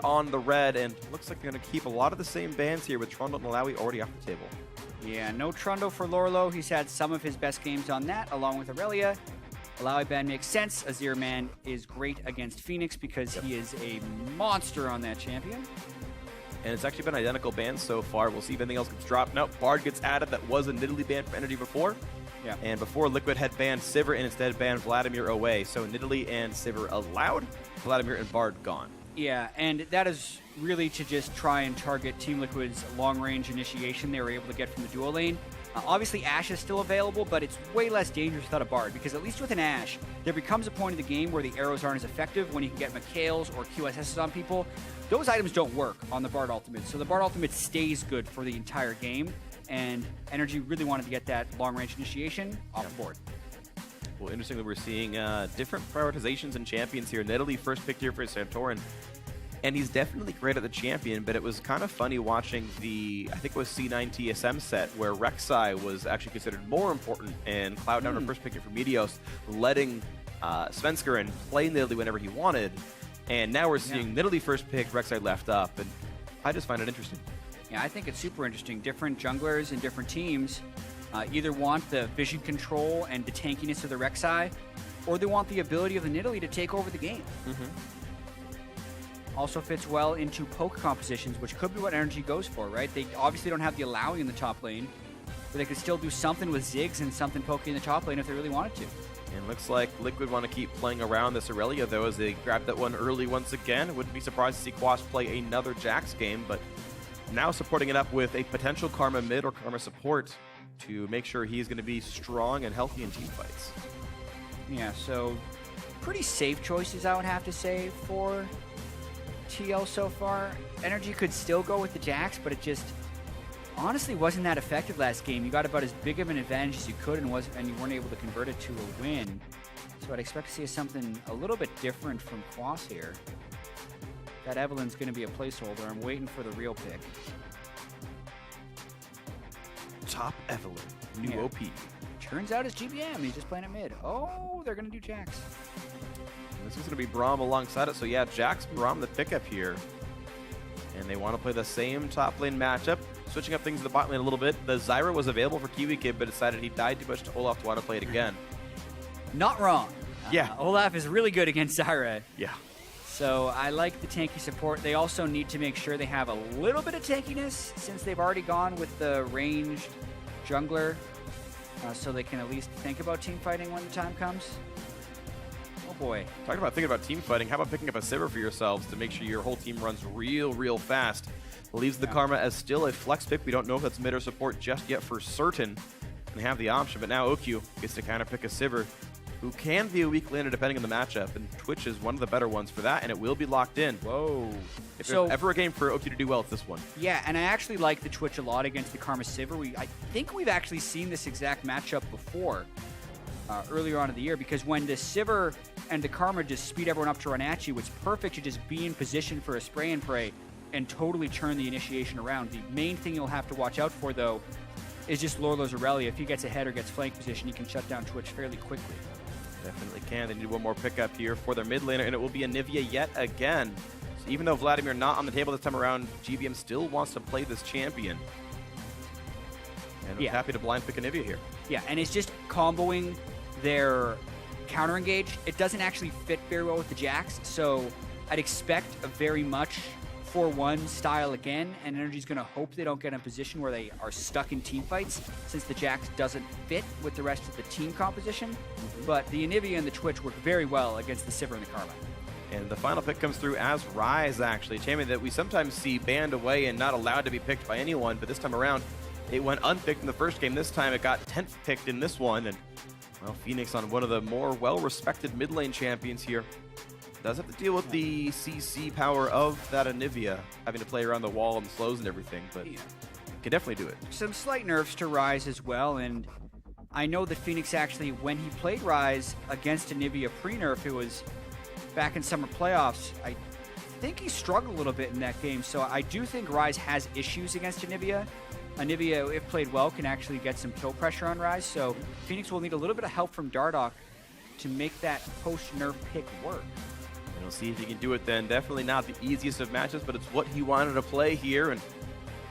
on the red, and looks like they're going to keep a lot of the same bans here with Trundle and Alawi already off the table. Yeah, no Trundle for Lorlo. He's had some of his best games on that, along with Aurelia. Alawi ban makes sense. Azir Man is great against Phoenix because he is a monster on that champion. And it's actually been identical bans so far. We'll see if anything else gets dropped. Nope, Bard gets added. That was a Nidalee ban from NRG before. Yeah. And before, Liquid had banned Sivir and instead banned Vladimir away. So Nidalee and Sivir allowed, Vladimir and Bard gone. Yeah, and that is really to just try and target Team Liquid's long-range initiation they were able to get from the duo lane. Obviously, Ashe is still available, but it's way less dangerous without a Bard, because at least with an Ashe, there becomes a point in the game where the arrows aren't as effective when you can get McHale's or QSS's on people. Those items don't work on the Bard ultimate, so the Bard ultimate stays good for the entire game, and NRG really wanted to get that long-range initiation off the board. Well, interestingly, we're seeing different prioritizations in champions here. Nidalee first picked here for Santorin, and he's definitely great at the champion, but it was kind of funny watching the, I think it was C9 TSM set, where Rek'Sai was actually considered more important, and Cloud9 first picked it for Meteos, letting Svenskeren play Nidalee whenever he wanted, and now we're seeing Nidalee first picked, Rek'Sai left up, and I just find it interesting. Yeah, I think it's super interesting. Different junglers and different teams either want the vision control and the tankiness of the Rek'Sai, or they want the ability of the Nidalee to take over the game. Also fits well into poke compositions, which could be what NRG goes for, right? They obviously don't have the Alawi in the top lane, but they could still do something with Ziggs and something poking in the top lane if they really wanted to. And looks like Liquid want to keep playing around this Aurelia, though, as they grab that one early once again. Wouldn't be surprised to see Quash play another Jax game, but now supporting it up with a potential Karma mid or Karma support to make sure he's going to be strong and healthy in team fights. Yeah, so pretty safe choices, I would have to say, for TL so far. NRG could still go with the Jax, but it just honestly wasn't that effective last game. You got about as big of an advantage as you could, and you weren't able to convert it to a win. So I'd expect to see something a little bit different from Quas here. That Evelyn's going to be a placeholder. I'm waiting for the real pick. Top Evelyn, new OP. Turns out it's GBM. He's just playing it mid. Oh, they're going to do Jax. This is going to be Braum alongside it. So yeah, Jax, Braum the pickup here. And they want to play the same top lane matchup. Switching up things to the bot lane a little bit. The Zyra was available for Kiwi Kid, but decided he died too much to Olaf to want to play it again. Not wrong. Yeah. Olaf is really good against Zyra. Yeah. So I like the tanky support. They also need to make sure they have a little bit of tankiness since they've already gone with the ranged jungler. So they can at least think about team fighting when the time comes. Oh boy. Talking about thinking about team fighting, how about picking up a Sivir for yourselves to make sure your whole team runs real fast? Leaves the Karma as still a flex pick. We don't know if that's mid or support just yet for certain. They have the option, but now OQ gets to kind of pick a Sivir who can be a weak laner depending on the matchup, and Twitch is one of the better ones for that, and it will be locked in. Whoa. If there's ever a game for OQ to do well, it's this one. Yeah, and I actually like the Twitch a lot against the Karma Sivir. I think we've actually seen this exact matchup before, earlier on in the year, because when the Sivir and the Karma just speed everyone up to run at you, it's perfect to just be in position for a spray and pray and totally turn the initiation around. The main thing you'll have to watch out for, though, is just Lorlo's Aurelia. If he gets ahead or gets flank position, he can shut down Twitch fairly quickly. Definitely can. They need one more pickup here for their mid laner, and it will be Anivia yet again. So even though Vladimir not on the table this time around, GBM still wants to play this champion. And I'm happy to blind pick Anivia here. Yeah, and it's just comboing their counter engage. It doesn't actually fit very well with the Jax, so I'd expect a very much 4-1 style again, and NRG's going to hope they don't get in a position where they are stuck in team fights, since the Jax doesn't fit with the rest of the team composition. But the Anivia and the Twitch work very well against the Sivir and the Karma. And the final pick comes through as Ryze, actually. A champion that we sometimes see banned away and not allowed to be picked by anyone, but this time around, it went unpicked in the first game. This time it got 10th picked in this one, and well, Phoenix on one of the more well-respected mid lane champions here. Does have to deal with the CC power of that Anivia, having to play around the wall and slows and everything, but can definitely do it. Some slight nerfs to Ryze as well, and I know that Phoenix actually, when he played Ryze against Anivia pre-nerf, it was back in summer playoffs, I think he struggled a little bit in that game, so I do think Ryze has issues against Anivia. Anivia, if played well, can actually get some kill pressure on Ryze, so Phoenix will need a little bit of help from Dardoch to make that post-nerf pick work. And We'll see if he can do it then. Definitely not the easiest of matches, but it's what he wanted to play here. And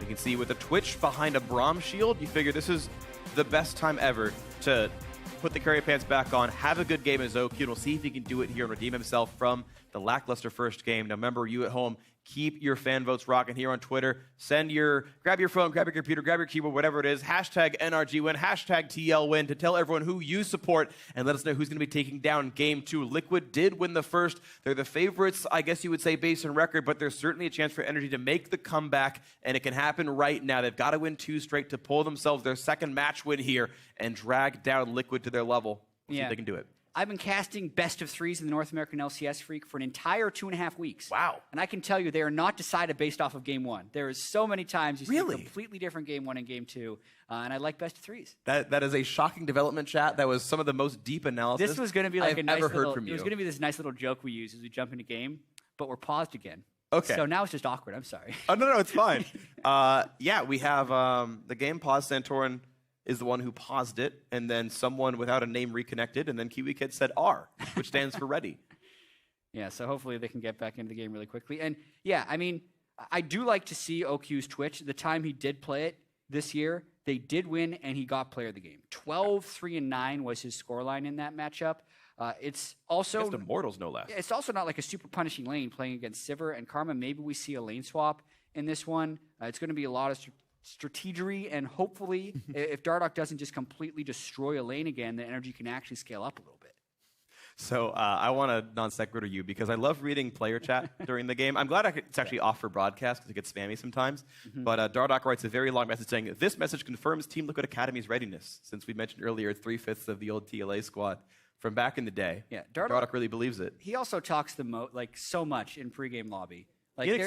you can see with the Twitch behind a Braum shield, you figure this is the best time ever to put the carry pants back on, have a good game as OQ, and we'll see if he can do it here and redeem himself from the lackluster first game. Now remember, you at home, keep your fan votes rocking here on Twitter. Grab your phone, grab your computer, grab your keyboard, whatever it is. Hashtag NRG win, hashtag TL win to tell everyone who you support and let us know who's going to be taking down Game 2. Liquid did win the first. They're the favorites, I guess you would say, based on record, but there's certainly a chance for NRG to make the comeback, and it can happen right now. They've got to win 2 straight to pull themselves their second match win here and drag down Liquid to their level. We'll see if they can do it. I've been casting best of 3s in the North American LCS Freak for an entire 2.5 weeks. Wow. And I can tell you they are not decided based off of Game 1. There is so many times you see a completely different Game 1 and Game 2, and I like best of 3s. That is a shocking development, chat. That was some of the most deep analysis This was going to be like I've a nice ever little, heard from you. It was going to be this nice little joke we use as we jump into game, but we're paused again. Okay. So now it's just awkward. I'm sorry. Oh, no, it's fine. Yeah, we have the game paused. Santorin is the one who paused it, and then someone without a name reconnected, and then Kiwi Kid said R, which stands for ready. Yeah, so hopefully they can get back into the game really quickly. And yeah, I mean, I do like to see OQ's Twitch. The time he did play it this year, they did win, and he got player of the game. 12, 3, and 9 was his scoreline in that matchup. It's also against Immortals, no less. It's also not like a super punishing lane playing against Sivir and Karma. Maybe we see a lane swap in this one. It's going to be a lot of strategery, and hopefully, if Dardoch doesn't just completely destroy a lane again, the NRG can actually scale up a little bit. So I want to non sequitur you because I love reading player chat during the game. I'm glad it's actually off for broadcast because it gets spammy sometimes. But Dardoch writes a very long message saying, "This message confirms Team Liquid Academy's readiness." Since we mentioned earlier, 3/5 of the old TLA squad from back in the day. Yeah, Dardoch really believes it. He also talks so much in pregame lobby.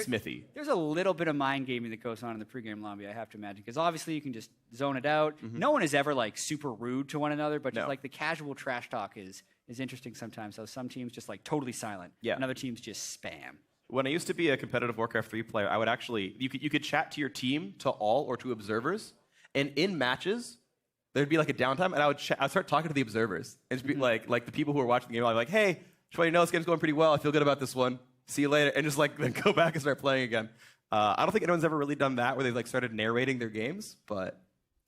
Smithy. There's a little bit of mind gaming that goes on in the pregame lobby, I have to imagine, because obviously you can just zone it out. No one is ever super rude to one another, but just the casual trash talk is interesting sometimes. So some teams just totally silent, and other teams just spam. When I used to be a competitive Warcraft 3 player, I would actually you could chat to your team, to all or to observers, and in matches there'd be a downtime, and I'd start talking to the observers and just be like the people who are watching the game. I'm like, hey, just want you to know this game's going pretty well. I feel good about this one. See you later, and just then go back and start playing again. I don't think anyone's ever really done that where they've started narrating their games. But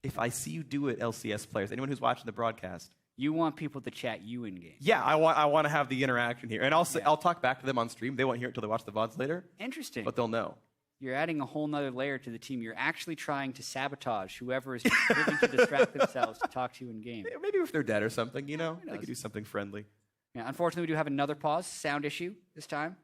if I see you do it, LCS players, anyone who's watching the broadcast, you want people to chat you in game. Yeah, I want to have the interaction here, and I'll talk back to them on stream. They won't hear it until they watch the VODs later. Interesting, but they'll know. You're adding a whole nother layer to the team. You're actually trying to sabotage whoever is willing to distract themselves to talk to you in game. Maybe if they're dead or something, they could do something friendly. Yeah, unfortunately, we do have another pause, sound issue this time.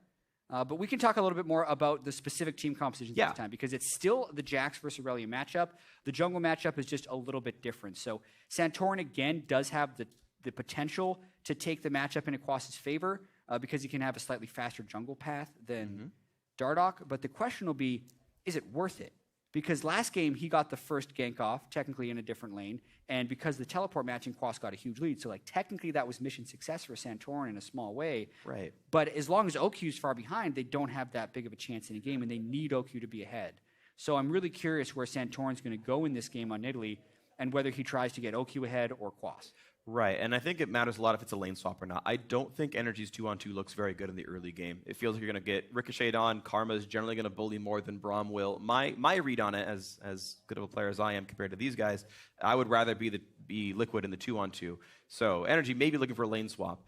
But we can talk a little bit more about the specific team compositions this time, because it's still the Jax versus Aurelia matchup. The jungle matchup is just a little bit different. So Santorin, again, does have the potential to take the matchup in Aquas's favor because he can have a slightly faster jungle path than Dardoch. But the question will be, is it worth it? Because last game, he got the first gank off, technically in a different lane, and because the teleport matching, Quas got a huge lead. So, technically, that was mission success for Santorin in a small way. Right. But as long as OQ's far behind, they don't have that big of a chance in a game, and they need OQ to be ahead. So I'm really curious where Santorin's going to go in this game on Nidalee, and whether he tries to get OQ ahead or Quas. Right, and I think it matters a lot if it's a lane swap or not. I don't think NRG's 2-on-2 looks very good in the early game. It feels like you're going to get ricocheted on. Karma's generally going to bully more than Braum will. My read on it, as good of a player as I am compared to these guys, I would rather be Liquid in the 2-on-2. So NRG may be looking for a lane swap.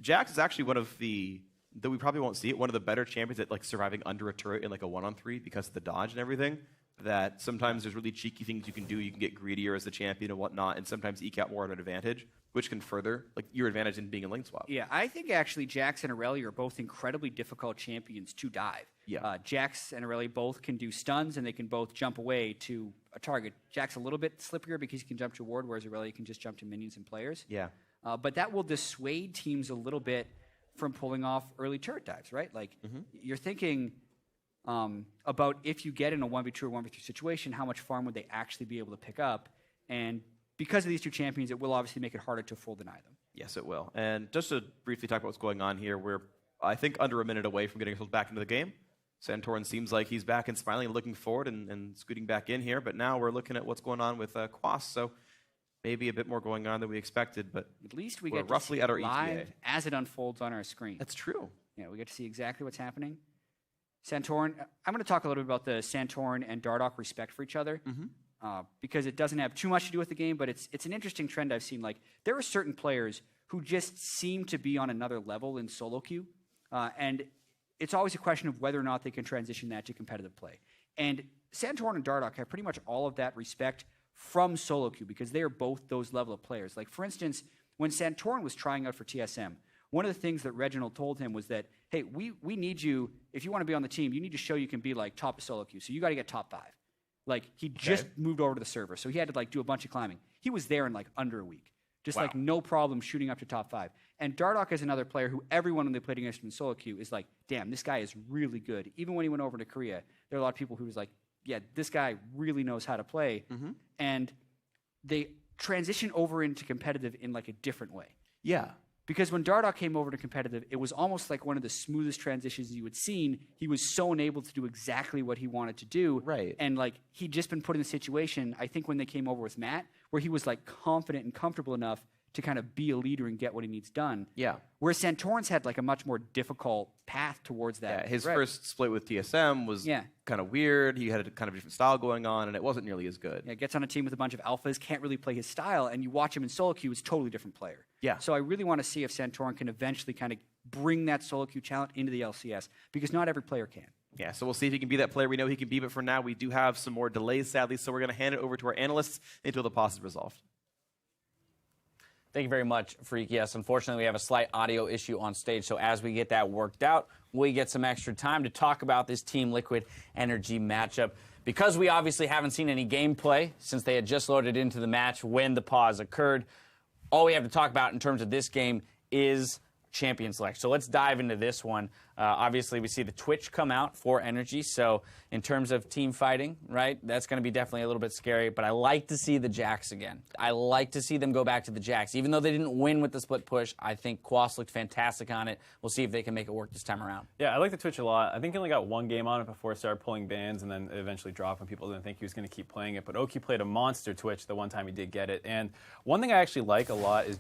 Jax is actually one of the, though we probably won't see it, one of the better champions at surviving under a turret in a 1-on-3 because of the dodge and everything. That sometimes there's really cheeky things you can do. You can get greedier as the champion and whatnot, and sometimes eke out more of an advantage, which can further your advantage in being a lane swap. Yeah, I think actually Jax and Aurelia are both incredibly difficult champions to dive. Yeah. Jax and Aurelia both can do stuns, and they can both jump away to a target. Jax a little bit slipperier because he can jump to ward, whereas Aurelia can just jump to minions and players. Yeah. But that will dissuade teams a little bit from pulling off early turret dives, right? You're thinking about if you get in a 1v2 or 1v3 situation, how much farm would they actually be able to pick up? And because of these two champions, it will obviously make it harder to full deny them. Yes, it will. And just to briefly talk about what's going on here, we're, I think, under a minute away from getting ourselves back into the game. Santorin seems like he's back and smiling and looking forward and scooting back in here, but now we're looking at what's going on with Quas, so maybe a bit more going on than we expected, but at least we we're get roughly to see at our it live ETA. as it unfolds on our screen. That's true. Yeah, we get to see exactly what's happening. Santorin, I'm going to talk a little bit about the Santorin and Dardoch respect for each other because it doesn't have too much to do with the game, but it's an interesting trend I've seen. Like, there are certain players who just seem to be on another level in solo queue, and it's always a question of whether or not they can transition that to competitive play. And Santorin and Dardoch have pretty much all of that respect from solo queue because they are both those level of players. Like, for instance, when Santorin was trying out for TSM, one of the things that Reginald told him was that, hey, we need you, if you want to be on the team, you need to show you can be like top of solo queue. So you got to get top 5. Like, he just moved over to the server. So he had to like do a bunch of climbing. He was there in like under a week. Just like no problem shooting up to top 5. And Dardoch is another player who everyone when they played against him in solo queue is like, damn, this guy is really good. Even when he went over to Korea, there are a lot of people who was like, yeah, this guy really knows how to play. And they transition over into competitive in like a different way. Yeah. Because when Dardoch came over to competitive, it was almost like one of the smoothest transitions you had seen. He was so enabled to do exactly what he wanted to do. Right. And like he'd just been put in a situation, I think when they came over with Matt, where he was like confident and comfortable enough to kind of be a leader and get what he needs done. Yeah. Whereas Santorin's had like a much more difficult path towards that. Yeah, his first split with TSM was kind of weird. He had a kind of different style going on, and it wasn't nearly as good. Yeah, gets on a team with a bunch of alphas, can't really play his style, and you watch him in solo queue, he's a totally different player. Yeah. So I really want to see if Santorin can eventually kind of bring that solo queue talent into the LCS, because not every player can. Yeah, so we'll see if he can be that player we know he can be, but for now we do have some more delays, sadly, so we're going to hand it over to our analysts until the pause is resolved. Thank you very much, Freak. Yes, unfortunately, we have a slight audio issue on stage, so as we get that worked out, we get some extra time to talk about this Team Liquid NRG matchup. Because we obviously haven't seen any gameplay since they had just loaded into the match when the pause occurred, all we have to talk about in terms of this game is champion select. So let's dive into this one. Obviously, we see the Twitch come out for NRG, so in terms of team fighting, right, that's going to be definitely a little bit scary, but I like to see the Jax again. I like to see them go back to the Jax. Even though they didn't win with the split push, I think Quas looked fantastic on it. We'll see if they can make it work this time around. Yeah, I like the Twitch a lot. I think he only got one game on it before it started pulling bans and then eventually dropped when people didn't think he was going to keep playing it. But Oki played a monster Twitch the one time he did get it. And one thing I actually like a lot is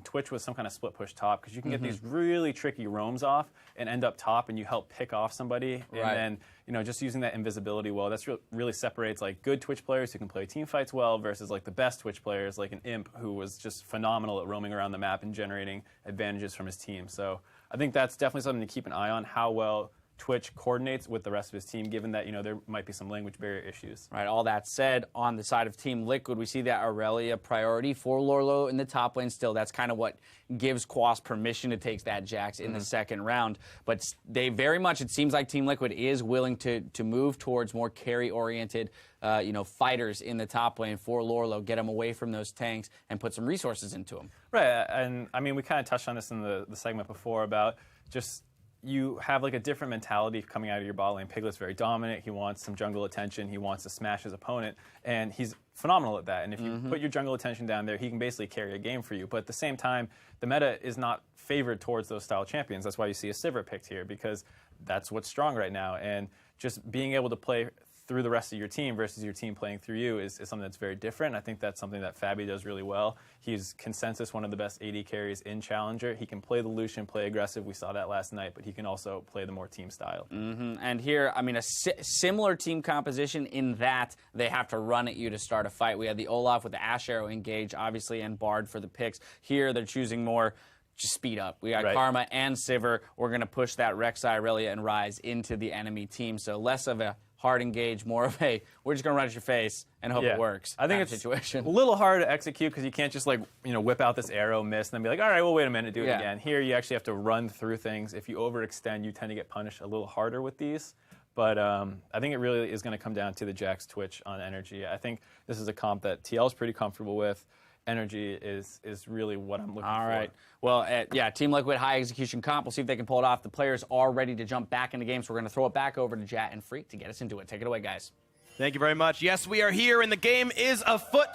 Twitch with some kind of split push top, because you can get these really tricky roams off and end up top, and you help pick off somebody. And then, you know, just using that invisibility well, that's really separates like good Twitch players who can play team fights well versus like the best Twitch players like an Imp who was just phenomenal at roaming around the map and generating advantages from his team. So I think that's definitely something to keep an eye on, how well Twitch coordinates with the rest of his team, given that, you know, there might be some language barrier issues. Right, all that said, on the side of Team Liquid, we see that Aurelia priority for Lorlo in the top lane still. That's kind of what gives Quas permission to take that Jax in the second round. But they very much, it seems like Team Liquid is willing to move towards more carry-oriented fighters in the top lane for Lorlo, get him away from those tanks, and put some resources into him. Right, and I mean, we kind of touched on this in the segment before about just you have like a different mentality coming out of your bot lane. Piglet's very dominant. He wants some jungle attention. He wants to smash his opponent, and he's phenomenal at that. And if you put your jungle attention down there, he can basically carry a game for you. But at the same time, the meta is not favored towards those style champions. That's why you see a Sivir picked here, because that's what's strong right now. And just being able to play through the rest of your team versus your team playing through you is something that's very different. I think that's something that Fabi does really well. He's consensus one of the best AD carries in Challenger. He can play the Lucian, play aggressive. We saw that last night, but he can also play the more team style. And here, I mean, a similar team composition in that they have to run at you to start a fight. We had the Olaf with the Ash Arrow engage, obviously, and Bard for the picks. Here, they're choosing more just speed up. We got Karma and Sivir. We're going to push that Rek'Sai, Aurelia, and Ryze into the enemy team. So less of a hard engage, more of a, we're just going to run at your face and hope it works. I think it's situation. A little hard to execute because you can't just like, whip out this arrow, miss, and then be like, all right, well, wait a minute, do it again. Here, you actually have to run through things. If you overextend, you tend to get punished a little harder with these. But I think it really is going to come down to the Jax Twitch on NRG. I think this is a comp that TL is pretty comfortable with. NRG is really what I'm looking for. All right. Well, Team Liquid, high execution comp. We'll see if they can pull it off. The players are ready to jump back into games. We're going to throw it back over to Jat and Freak to get us into it. Take it away, guys. Thank you very much. Yes, we are here, and the game is afoot.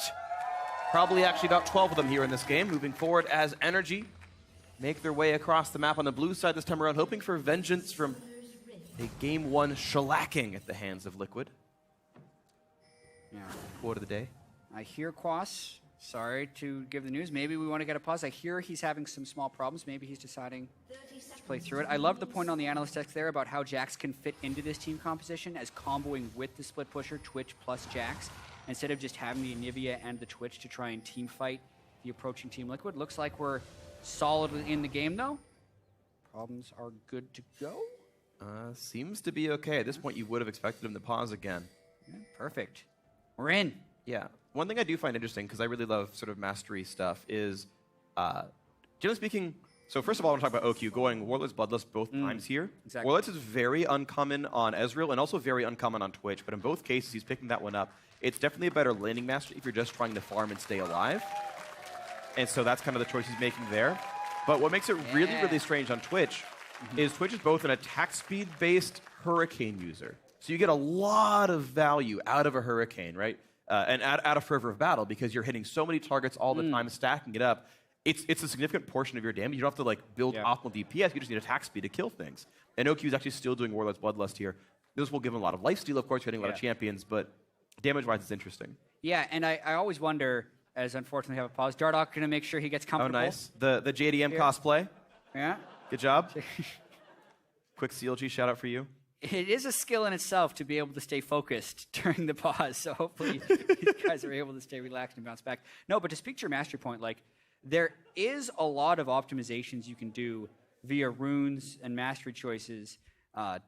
Probably actually about 12 of them here in this game, moving forward as NRG make their way across the map on the blue side this time around, hoping for vengeance from a Game 1 shellacking at the hands of Liquid. Yeah. Quote of the day. I hear Quas Sorry to give the news. Maybe we want to get a pause. I hear he's having some small problems. Maybe he's deciding to play through it. I love the point on the analyst desk there about how Jax can fit into this team composition as comboing with the split pusher, Twitch plus Jax, instead of just having the Anivia and the Twitch to try and team fight the approaching Team Liquid. Looks like we're solid in the game, though. Problems are good to go. Seems to be okay. At this point, you would have expected him to pause again. Yeah, perfect. We're in. Yeah. One thing I do find interesting, because I really love sort of mastery stuff, is, generally speaking, so first of all, I want to talk about OQ going Warlords Bloodlust both times here. Exactly. Warlords is very uncommon on Ezreal and also very uncommon on Twitch, but in both cases, he's picking that one up. It's definitely a better laning mastery if you're just trying to farm and stay alive. And so that's kind of the choice he's making there. But what makes it really, really strange on Twitch is Twitch is both an attack speed-based Hurricane user. So you get a lot of value out of a Hurricane, right? And out of Fervor of Battle, because you're hitting so many targets all the time, stacking it up. It's a significant portion of your damage. You don't have to like build optimal DPS. You just need attack speed to kill things. And OQ is actually still doing Warlord's Bloodlust here. This will give him a lot of lifesteal, of course, hitting a lot of champions, but damage-wise, it's interesting. Yeah, and I always wonder, as unfortunately I have a pause, Dardoch going to make sure he gets comfortable. Oh, nice. The JDM cosplay. Yeah. Good job. Quick CLG shout-out for you. It is a skill in itself to be able to stay focused during the pause, so hopefully you guys are able to stay relaxed and bounce back. No, but to speak to your mastery point, like, there is a lot of optimizations you can do via runes and mastery choices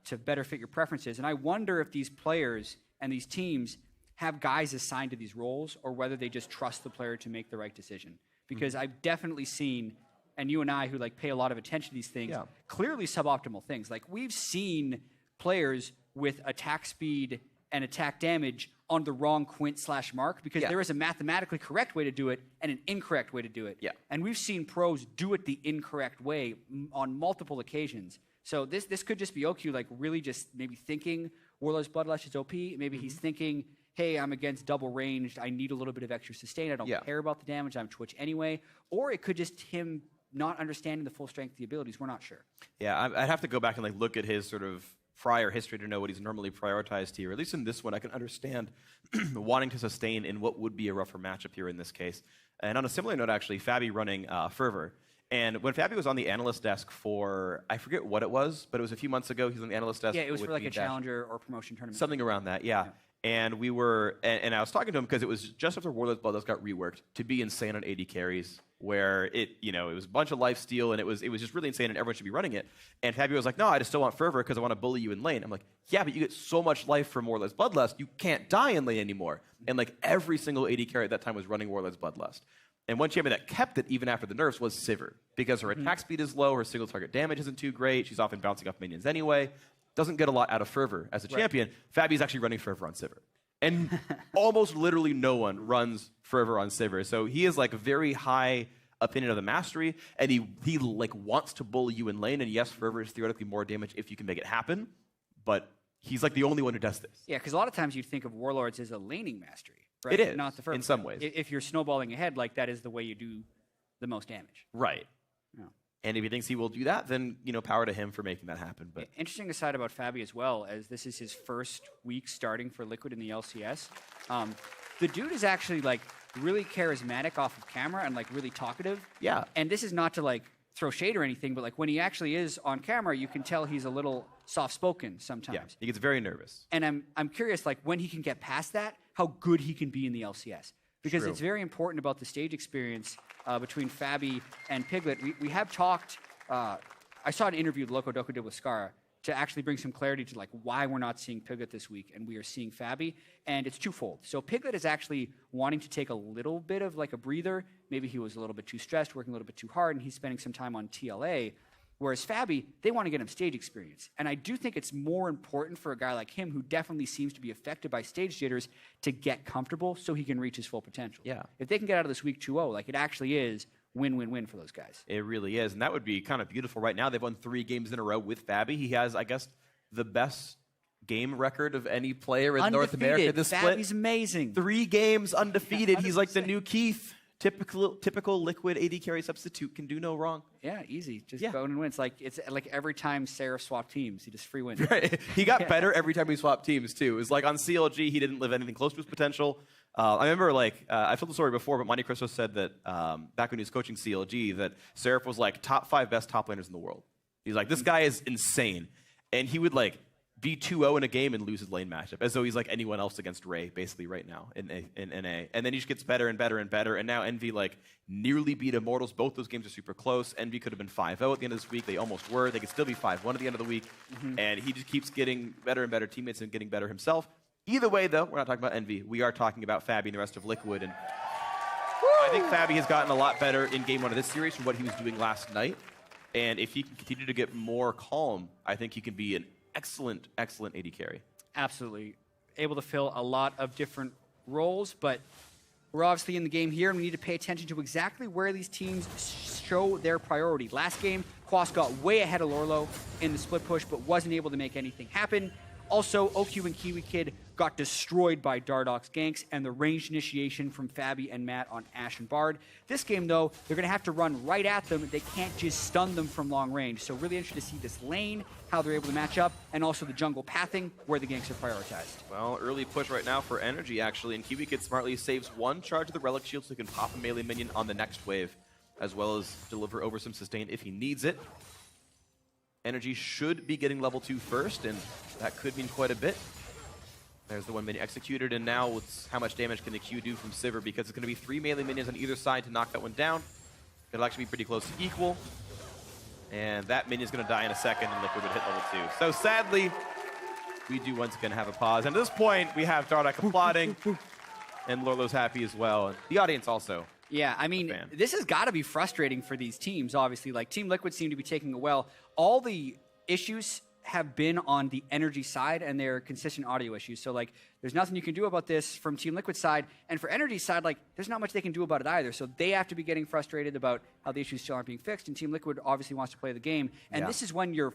to better fit your preferences, and I wonder if these players and these teams have guys assigned to these roles or whether they just trust the player to make the right decision. Because I've definitely seen, and you and I who like pay a lot of attention to these things, clearly suboptimal things. Like we've seen players with attack speed and attack damage on the wrong quint/mark because there is a mathematically correct way to do it and an incorrect way to do it. And we've seen pros do it the incorrect way on multiple occasions. So this could just be OQ like really just maybe thinking Warlord's Bloodlust is OP. Maybe he's thinking, hey, I'm against double ranged. I need a little bit of extra sustain. I don't care about the damage. I'm Twitch anyway. Or it could just him not understanding the full strength of the abilities. We're not sure. Yeah, I'd have to go back and like look at his sort of prior history to know what he's normally prioritized here. At least in this one, I can understand wanting to sustain in what would be a rougher matchup here in this case. And on a similar note, actually, Fabi running Fervor. And when Fabi was on the analyst desk for, I forget what it was, but it was a few months ago. He was on the analyst desk. Yeah, it was for like a challenger or promotion tournament. Something around that, yeah. And we were, and I was talking to him because it was just after Warlord's Bloodlust got reworked to be insane on 80 carries, where it, you know, it was a bunch of lifesteal and it was just really insane and everyone should be running it. And Fabio was like, no, I just still want Fervor because I want to bully you in lane. I'm like, yeah, but you get so much life from Warlord's Bloodlust, you can't die in lane anymore. And like every single 80 carry at that time was running Warlord's Bloodlust. And one champion that kept it even after the nerfs was Sivir, because her attack speed is low, her single target damage isn't too great, she's often bouncing off minions anyway, doesn't get a lot out of Fervor as a champion. Fabi's actually running Fervor on Sivir. And almost literally no one runs Fervor on Sivir. So he is like a very high opinion of the mastery, and he like wants to bully you in lane, and yes, Fervor is theoretically more damage if you can make it happen, but he's like the only one who does this. Yeah, because a lot of times you'd think of Warlords as a laning mastery. Right? It is, not the Fervor. in some ways. If you're snowballing ahead, like that is the way you do the most damage. Right. Yeah. And if he thinks he will do that, then, you know, power to him for making that happen. But interesting aside about Fabi as well, as this is his first week starting for Liquid in the LCS. The dude is actually like really charismatic off of camera and like really talkative. Yeah. And this is not to like throw shade or anything, but like when he actually is on camera, you can tell he's a little soft-spoken sometimes. Yeah, he gets very nervous. And I'm curious, like when he can get past that, how good he can be in the LCS. Because it's very important about the stage experience between Fabi and Piglet. We have talked, I saw an interview Loco Doco did with Scara to actually bring some clarity to like why we're not seeing Piglet this week and we are seeing Fabi, and it's twofold. So Piglet is actually wanting to take a little bit of like a breather. Maybe he was a little bit too stressed, working a little bit too hard, and he's spending some time on TLA. Whereas Fabi, they want to get him stage experience. And I do think it's more important for a guy like him, who definitely seems to be affected by stage jitters, to get comfortable so he can reach his full potential. Yeah. If they can get out of this week 2-0, like it actually is win-win-win for those guys. It really is. And that would be kind of beautiful. Right now, they've won 3 games in a row with Fabi. He has, I guess, the best game record of any player in North America this split. Fabi's amazing. 3 games undefeated. He's like the new Keith. Typical Liquid AD carry substitute, can do no wrong. Yeah, easy. Just go and win. It's like every time Sarah swapped teams, he just free wins. Right. He got better every time he swapped teams, too. It was like on CLG, he didn't live anything close to his potential. I remember, like, I've told the story before, but Monte Cristo said that back when he was coaching CLG, that Seraph was like top 5 best top laners in the world. He's like, this guy is insane. And he would, like, be 2-0 in a game and lose his lane matchup, as though he's like anyone else against Ray, basically, right now in NA. And then he just gets better and better and better. And now Envy, like, nearly beat Immortals. Both those games are super close. Envy could have been 5-0 at the end of this week. They almost were. They could still be 5-1 at the end of the week. And he just keeps getting better and better teammates and getting better himself. Either way, though, we're not talking about Envy. We are talking about Fabi and the rest of Liquid. And I think Fabi has gotten a lot better in Game 1 of this series from what he was doing last night. And if he can continue to get more calm, I think he can be an excellent, excellent AD carry. Absolutely. Able to fill a lot of different roles, but we're obviously in the game here, and we need to pay attention to exactly where these teams show their priority. Last game, Quas got way ahead of Lorlo in the split push, but wasn't able to make anything happen. Also, OQ and Kiwi Kid got destroyed by Dardoch's ganks and the ranged initiation from Fabi and Matt on Ashe and Bard. This game, though, they're going to have to run right at them. They can't just stun them from long range. So really interested to see this lane, how they're able to match up, and also the jungle pathing, where the ganks are prioritized. Well, early push right now for NRG, actually, and Kiwi Kid smartly saves 1 charge of the Relic Shield so he can pop a melee minion on the next wave, as well as deliver over some sustain if he needs it. NRG should be getting level 2 first, and that could mean quite a bit. There's the 1 minion executed, and now it's how much damage can the Q do from Sivir, because it's going to be 3 melee minions on either side to knock that one down. It'll actually be pretty close to equal. And that minion's going to die in a second, and Liquid would hit level 2. So sadly, we do once again have a pause. And at this point, we have Dardoch applauding, and Lorlo's happy as well. And the audience also. Yeah, I mean, this has got to be frustrating for these teams, obviously. Like, Team Liquid seem to be taking a well. All the issues have been on the NRG side, and they're consistent audio issues. So, like, there's nothing you can do about this from Team Liquid side. And for NRG side, like, there's not much they can do about it either. So they have to be getting frustrated about how the issues still aren't being fixed. And Team Liquid obviously wants to play the game. And this is when your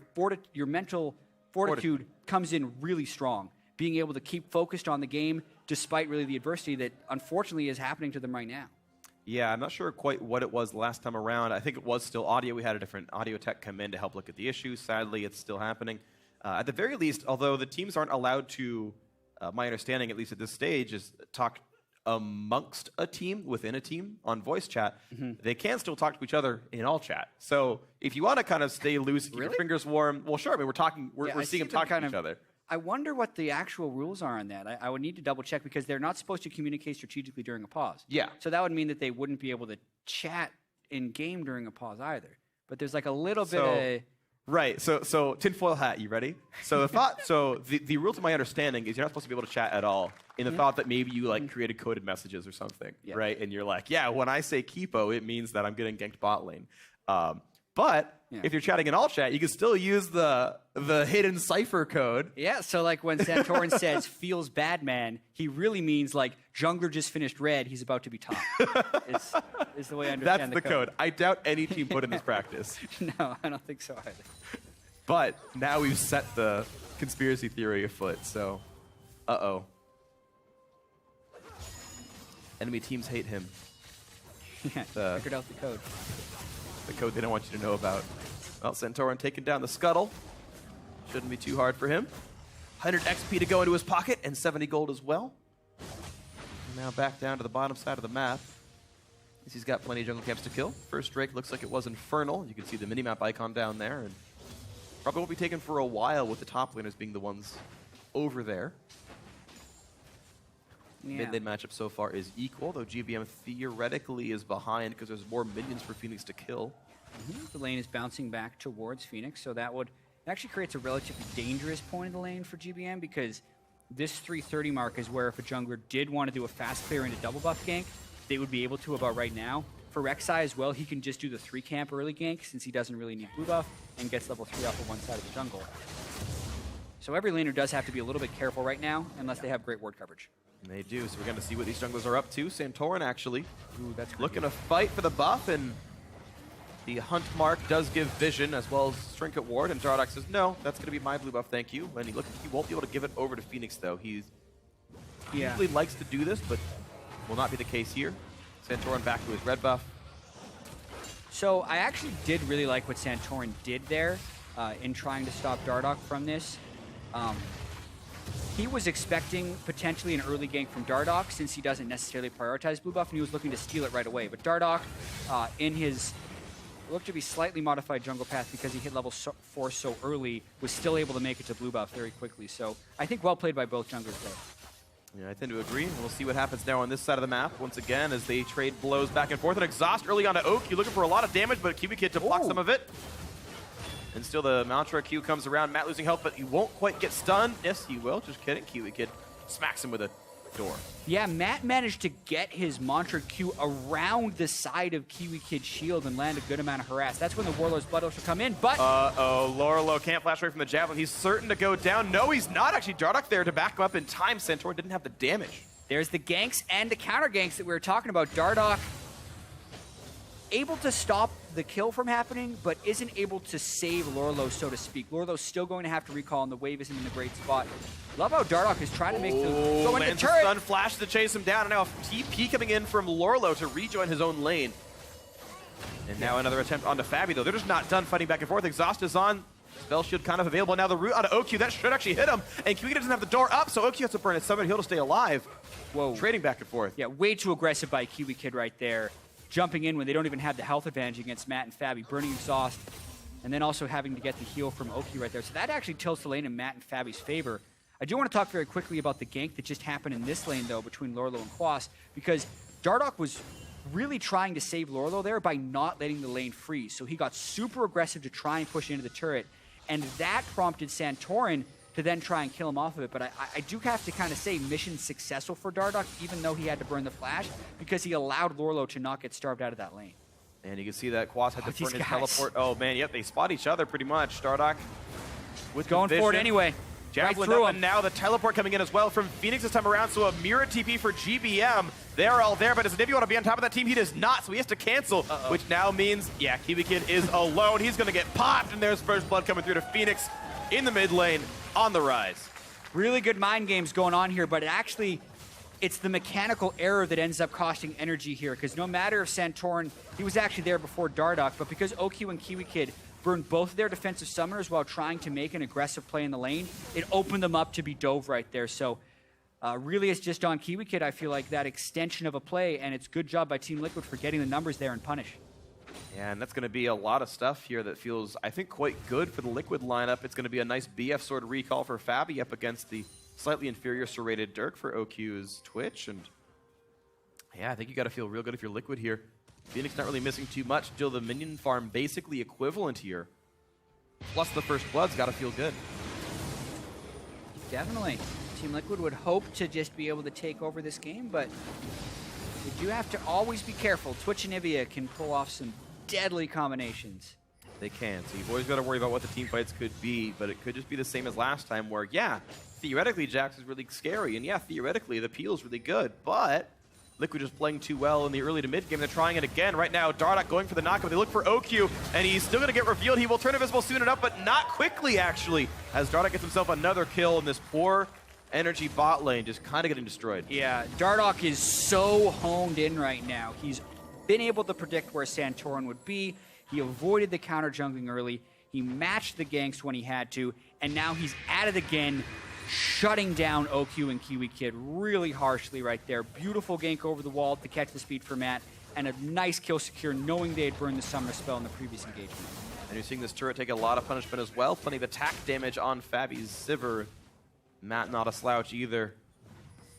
mental fortitude comes in really strong. Being able to keep focused on the game despite really the adversity that unfortunately is happening to them right now. Yeah, I'm not sure quite what it was last time around. I think it was still audio. We had a different audio tech come in to help look at the issues. Sadly, it's still happening. At the very least, although the teams aren't allowed to, my understanding, at least at this stage, is talk amongst a team, within a team, on voice chat, they can still talk to each other in all chat. So if you want to kind of stay loose, keep your fingers warm, well, sure, I mean, we're seeing them talking to each other. I wonder what the actual rules are on that. I would need to double check because they're not supposed to communicate strategically during a pause. Yeah. So that would mean that they wouldn't be able to chat in game during a pause either. But there's like a little bit of... Right. So tinfoil hat, you ready? So the rule to my understanding is you're not supposed to be able to chat at all in the thought that maybe you like created coded messages or something, right? And you're like, yeah, when I say Kipo, it means that I'm getting ganked bot lane. But if you're chatting in all chat, you can still use the hidden cipher code. Yeah, so like when Santorin says feels bad, man, he really means like jungler just finished red, he's about to be top. is the way I understand That's the code. I doubt any team put in this practice. No, I don't think so either. But now we've set the conspiracy theory afoot, so uh-oh. Enemy teams hate him. Yeah, figured out the code. The code they don't want you to know about. Well, Santorin taking down the Scuttle. Shouldn't be too hard for him. 100 XP to go into his pocket and 70 gold as well. Now back down to the bottom side of the map. He's got plenty of jungle camps to kill. First Drake looks like it was Infernal. You can see the minimap icon down there. And probably won't be taken for a while with the top laners being the ones over there. Mid lane matchup so far is equal, though GBM theoretically is behind because there's more minions for Phoenix to kill. The lane is bouncing back towards Phoenix, so that actually creates a relatively dangerous point in the lane for GBM because this 330 mark is where if a jungler did want to do a fast clear into double buff gank, they would be able to about right now. For Rek'Sai as well, he can just do the 3 camp early gank since he doesn't really need blue buff and gets level 3 off of one side of the jungle. So every laner does have to be a little bit careful right now unless they have great ward coverage. And they do, so we're going to see what these junglers are up to. Santorin actually that's looking to fight for the buff, and the hunt mark does give vision as well as trinket ward, and Dardoch says, no, that's going to be my blue buff, thank you. And he won't be able to give it over to Phoenix, though. He usually likes to do this, but will not be the case here. Santorin back to his red buff. So I actually did really like what Santorin did there in trying to stop Dardoch from this. he was expecting potentially an early gank from Dardoch since he doesn't necessarily prioritize blue buff, and he was looking to steal it right away. But Dardoch, in his looked to be slightly modified jungle path because he hit level 4 so early, was still able to make it to blue buff very quickly. So I think well played by both junglers there. Yeah, I tend to agree. We'll see what happens now on this side of the map once again as they trade blows back and forth. And Exhaust early on to Oak. You're looking for a lot of damage, but Kiwi Kid to block some of it. And still the Mantra Q comes around. Matt losing health, but he won't quite get stunned. Yes, he will. Just kidding. Kiwi Kid smacks him with a door. Yeah, Matt managed to get his Mantra Q around the side of Kiwi Kid's shield and land a good amount of harass. That's when the Warlord's Blood Oath will come in, but... Uh-oh, Lorelo can't flash away from the Javelin. He's certain to go down. No, he's not. Actually, Dardoch there to back him up in time. Centaur didn't have the damage. There's the ganks and the counter ganks that we were talking about. Dardoch able to stop the kill from happening, but isn't able to save Lorelo, so to speak. Lorele's still going to have to recall, and the wave isn't in a great spot. Love how Dardoch is trying to make the go into turret. Stun flash to chase him down, and now a TP coming in from Lorelo to rejoin his own lane. And now another attempt onto Fabi, though. They're just not done fighting back and forth. Exhaust is on. Spell shield kind of available. Now the root onto OQ. That should actually hit him. And Kiwi doesn't have the door up, so OQ has to burn his summon heal to stay alive. Whoa. Trading back and forth. Yeah, way too aggressive by Kiwi Kid right there. Jumping in when they don't even have the health advantage against Matt and Fabi. Burning Exhaust, and then also having to get the heal from Oki right there. So that actually tilts the lane in Matt and Fabi's favor. I do want to talk very quickly about the gank that just happened in this lane, though, between Lorelo and Quas, because Dardoch was really trying to save Lorelo there by not letting the lane freeze. So he got super aggressive to try and push into the turret, and that prompted Santorin to then try and kill him off of it. But I do have to kind of say mission successful for Dardoch, even though he had to burn the flash, because he allowed Lorelo to not get starved out of that lane. And you can see that Quas had to burn his guys. teleport. Oh, man, yep, they spot each other pretty much. Dardoch with Going for it anyway. Javelin right through up, him. and now the teleport coming in as well from Phoenix this time around, so a mirror TP for GBM. They're all there, but does Nibby want to be on top of that team? He does not, so he has to cancel, which now means, yeah, Kiwi Kid is alone. He's going to get popped, and there's first blood coming through to Phoenix in the mid lane on the rise. Really good mind games going on here, but it's the mechanical error that ends up costing energy here, because no matter if Santorin, he was actually there before Dardoch, but because OQ and Kiwi Kid burned both of their defensive summoners while trying to make an aggressive play in the lane, it opened them up to be dove right there. So really it's just on Kiwi Kid, I feel like, that extension of a play, and it's good job by Team Liquid for getting the numbers there and punish. Yeah, and that's going to be a lot of stuff here that feels, I think, quite good for the Liquid lineup. It's going to be a nice BF sword recall for Fabi up against the slightly inferior serrated Dirk for OQ's Twitch. And yeah, I think you got to feel real good if you're Liquid here. Phoenix not really missing too much. Still the minion farm basically equivalent here. Plus the first blood's got to feel good. Definitely. Team Liquid would hope to just be able to take over this game, but you do have to always be careful. Twitch and Ivia can pull off some deadly combinations. They can. So you've always got to worry about what the team fights could be, but it could just be the same as last time where, yeah, theoretically Jax is really scary, and yeah, theoretically the peel is really good, but Liquid just playing too well in the early to mid game. They're trying it again right now. Dardoch going for the knockup. They look for OQ, and he's still going to get revealed. He will turn invisible soon enough, but not quickly, actually, as Dardoch gets himself another kill in this poor energy bot lane, just kind of getting destroyed. Yeah, Dardoch is so honed in right now. He's been able to predict where Santorin would be. He avoided the counter jungling early. He matched the ganks when he had to, and now he's at it again, shutting down OQ and Kiwi Kid really harshly right there. Beautiful gank over the wall to catch the speed for Matt, and a nice kill secure, knowing they had burned the summer spell in the previous engagement. And you're seeing this turret take a lot of punishment as well. Plenty of attack damage on Fabi's Sivir. Matt not a slouch either.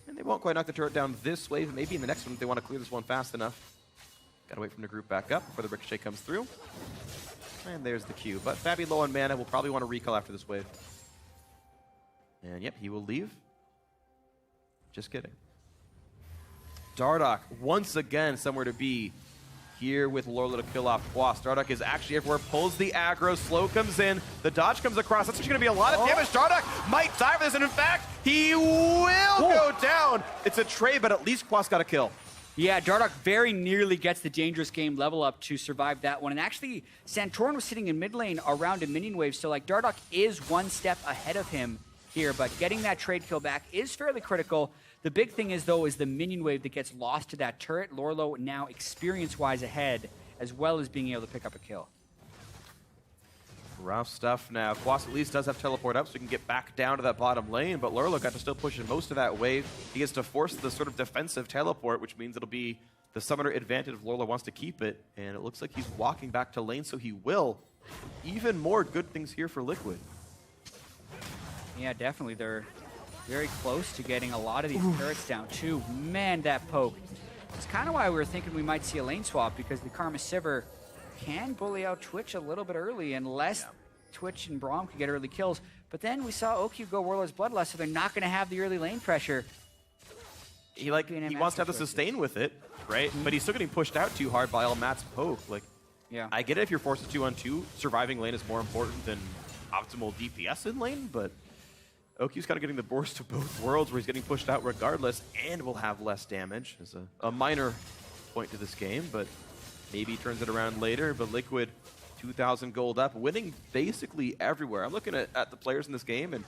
And they won't quite knock the turret down this wave. Maybe in the next one if they want to clear this one fast enough. Gotta wait for him to group back up before the ricochet comes through. And there's the Q. But Fabi low on mana will probably want to recall after this wave. And yep, he will leave. Just kidding. Dardoch, once again, somewhere to be here with Lorelo to kill off Quas. Dardoch is actually everywhere, pulls the aggro, slow comes in, the dodge comes across. That's actually going to be a lot of damage. Dardoch might die for this, and in fact, he will go down. It's a trade, but at least Quas got a kill. Yeah, Dardoch very nearly gets the dangerous game level up to survive that one. And actually, Santorin was sitting in mid lane around a minion wave, so like Dardoch is one step ahead of him here, but getting that trade kill back is fairly critical. The big thing is, though, is the minion wave that gets lost to that turret. Lorelo now experience-wise ahead, as well as being able to pick up a kill. Rough stuff now. Quas at least does have teleport up, so he can get back down to that bottom lane, but Lurlo got to still push in most of that wave. He gets to force the sort of defensive teleport, which means it'll be the summoner advantage if Lurlo wants to keep it, and it looks like he's walking back to lane, so he will. Even more good things here for Liquid. Yeah, definitely. They're very close to getting a lot of these turrets down, too. Man, that poke. It's kind of why we were thinking we might see a lane swap, because the Karma Sivir can bully out Twitch a little bit early, unless Twitch and Braum could get early kills. But then we saw OQ go Warlord's Bloodlust, so they're not going to have the early lane pressure. He wants to have the sustain with it, right? But he's still getting pushed out too hard by all Matt's poke. Like, Yeah. I get it if you're forced to 2-on-2, surviving lane is more important than optimal DPS in lane, but OQ's kind of getting the worst of both worlds, where he's getting pushed out regardless and will have less damage. Is a minor point to this game, but maybe he turns it around later. But Liquid, 2,000 gold up, winning basically everywhere. I'm looking at the players in this game, and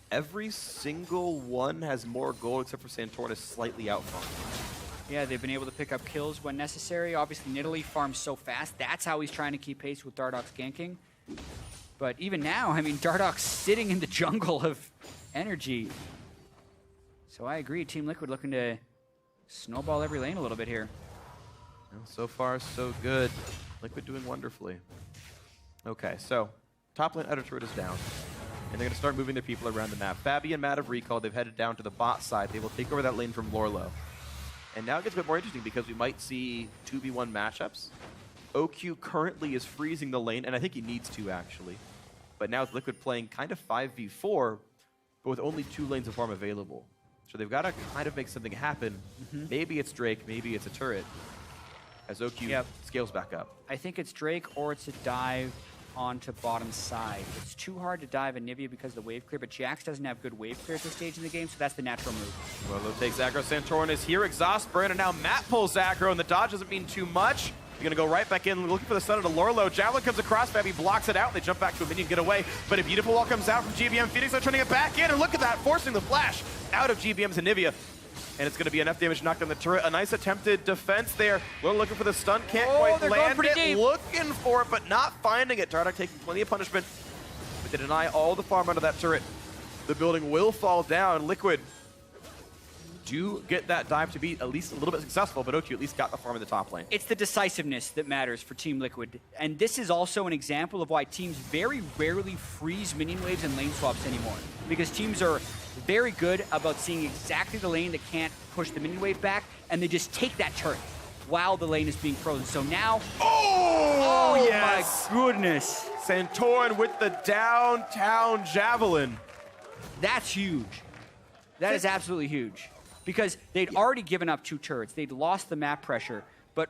every single one has more gold except for Santorin is slightly outfarmed. Yeah, they've been able to pick up kills when necessary. Obviously, Nidalee farms so fast. That's how he's trying to keep pace with Dardoch's ganking. But even now, I mean, Dardoch's sitting in the jungle of NRG. So I agree, Team Liquid looking to snowball every lane a little bit here. Well, so far, so good. Liquid doing wonderfully. Okay, so top lane outer turret is down, and they're going to start moving their people around the map. Fabi and Matt have recalled. They've headed down to the bot side. They will take over that lane from Lorlo. And now it gets a bit more interesting because we might see 2v1 matchups. OQ currently is freezing the lane, and I think he needs to, actually. But now it's Liquid playing kind of 5v4, but with only 2 lanes of farm available. So they've got to kind of make something happen. Maybe it's Drake, maybe it's a turret, as OQ scales back up. I think it's Drake, or it's a dive onto bottom side. It's too hard to dive Anivia because of the wave clear, but Jax doesn't have good wave clear at this stage in the game, so that's the natural move. Lorlo takes aggro. Santorin is here. Exhaust burn, and now Matt pulls aggro, and the dodge doesn't mean too much. You're going to go right back in, looking for the stun to Lorlo. Javelin comes across, Fabi blocks it out. They jump back to a minion, get away. But a beautiful wall comes out from GBM. Phoenix are turning it back in, and look at that, forcing the flash out of GBM's Anivia. And it's going to be enough damage knocked on the turret. A nice attempted defense there. Lorlo looking for the stun, can't quite land it. Deep. Looking for it, but not finding it. Dardoch taking plenty of punishment, but they deny all the farm under that turret. The building will fall down. Liquid do get that dive to be at least a little bit successful, but OQ at least got the farm in the top lane. It's the decisiveness that matters for Team Liquid. And this is also an example of why teams very rarely freeze minion waves and lane swaps anymore. Because teams are very good about seeing exactly the lane that can't push the minion wave back, and they just take that turret while the lane is being frozen. So now... Oh yes! My goodness. Santorin with the downtown javelin. That's huge. That is absolutely huge. Because they'd already given up 2 turrets. They'd lost the map pressure, but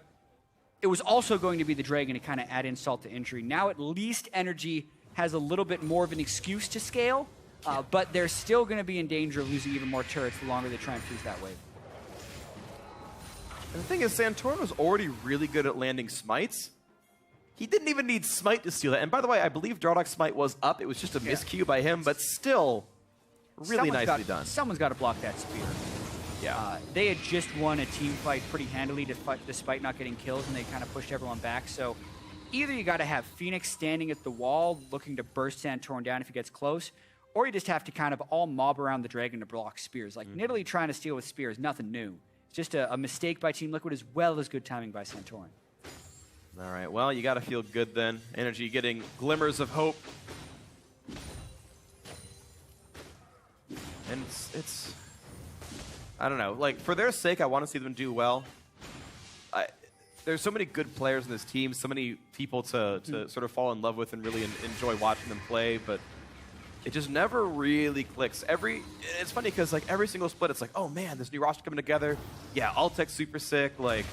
it was also going to be the Dragon to kind of add insult to injury. Now at least NRG has a little bit more of an excuse to scale, but they're still going to be in danger of losing even more turrets the longer they try and freeze that wave. And the thing is, Santorin was already really good at landing smites. He didn't even need smite to steal that. And by the way, I believe Dardoch's smite was up. It was just a miscue by him, but still really nicely done. Someone's got to block that spear. Yeah. They had just won a team fight pretty handily despite not getting kills, and they kind of pushed everyone back. So either you got to have Phoenix standing at the wall looking to burst Santorin down if he gets close, or you just have to kind of all mob around the Dragon to block spears. Like Nidalee trying to steal with spears, nothing new. It's just a mistake by Team Liquid as well as good timing by Santorin. All right, well, you got to feel good then. NRG getting glimmers of hope. And it's I don't know. Like, for their sake, I want to see them do well. There's so many good players in this team, so many people to sort of fall in love with and really enjoy watching them play, but it just never really clicks. It's funny because like every single split, it's like, oh man, this new roster coming together. Yeah, Altec's super sick. Like,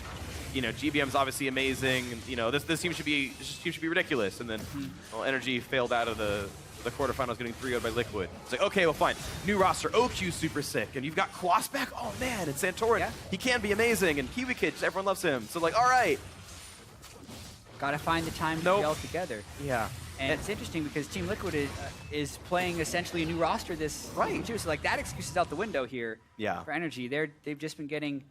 you know, GBM's obviously amazing. And, you know, this team should be ridiculous. And then, well, NRG failed out of the quarterfinals, getting 3-0 by Liquid. It's like, okay, well, fine. New roster, OQ super sick, and you've got Quas back. Oh man, and Santorin, he can be amazing, and Kiwi Kid, everyone loves him. So like, all right. Gotta find the time to gel together. Yeah. And it's interesting because Team Liquid is playing essentially a new roster this season too. So like that excuse is out the window here for NRG. They've just been getting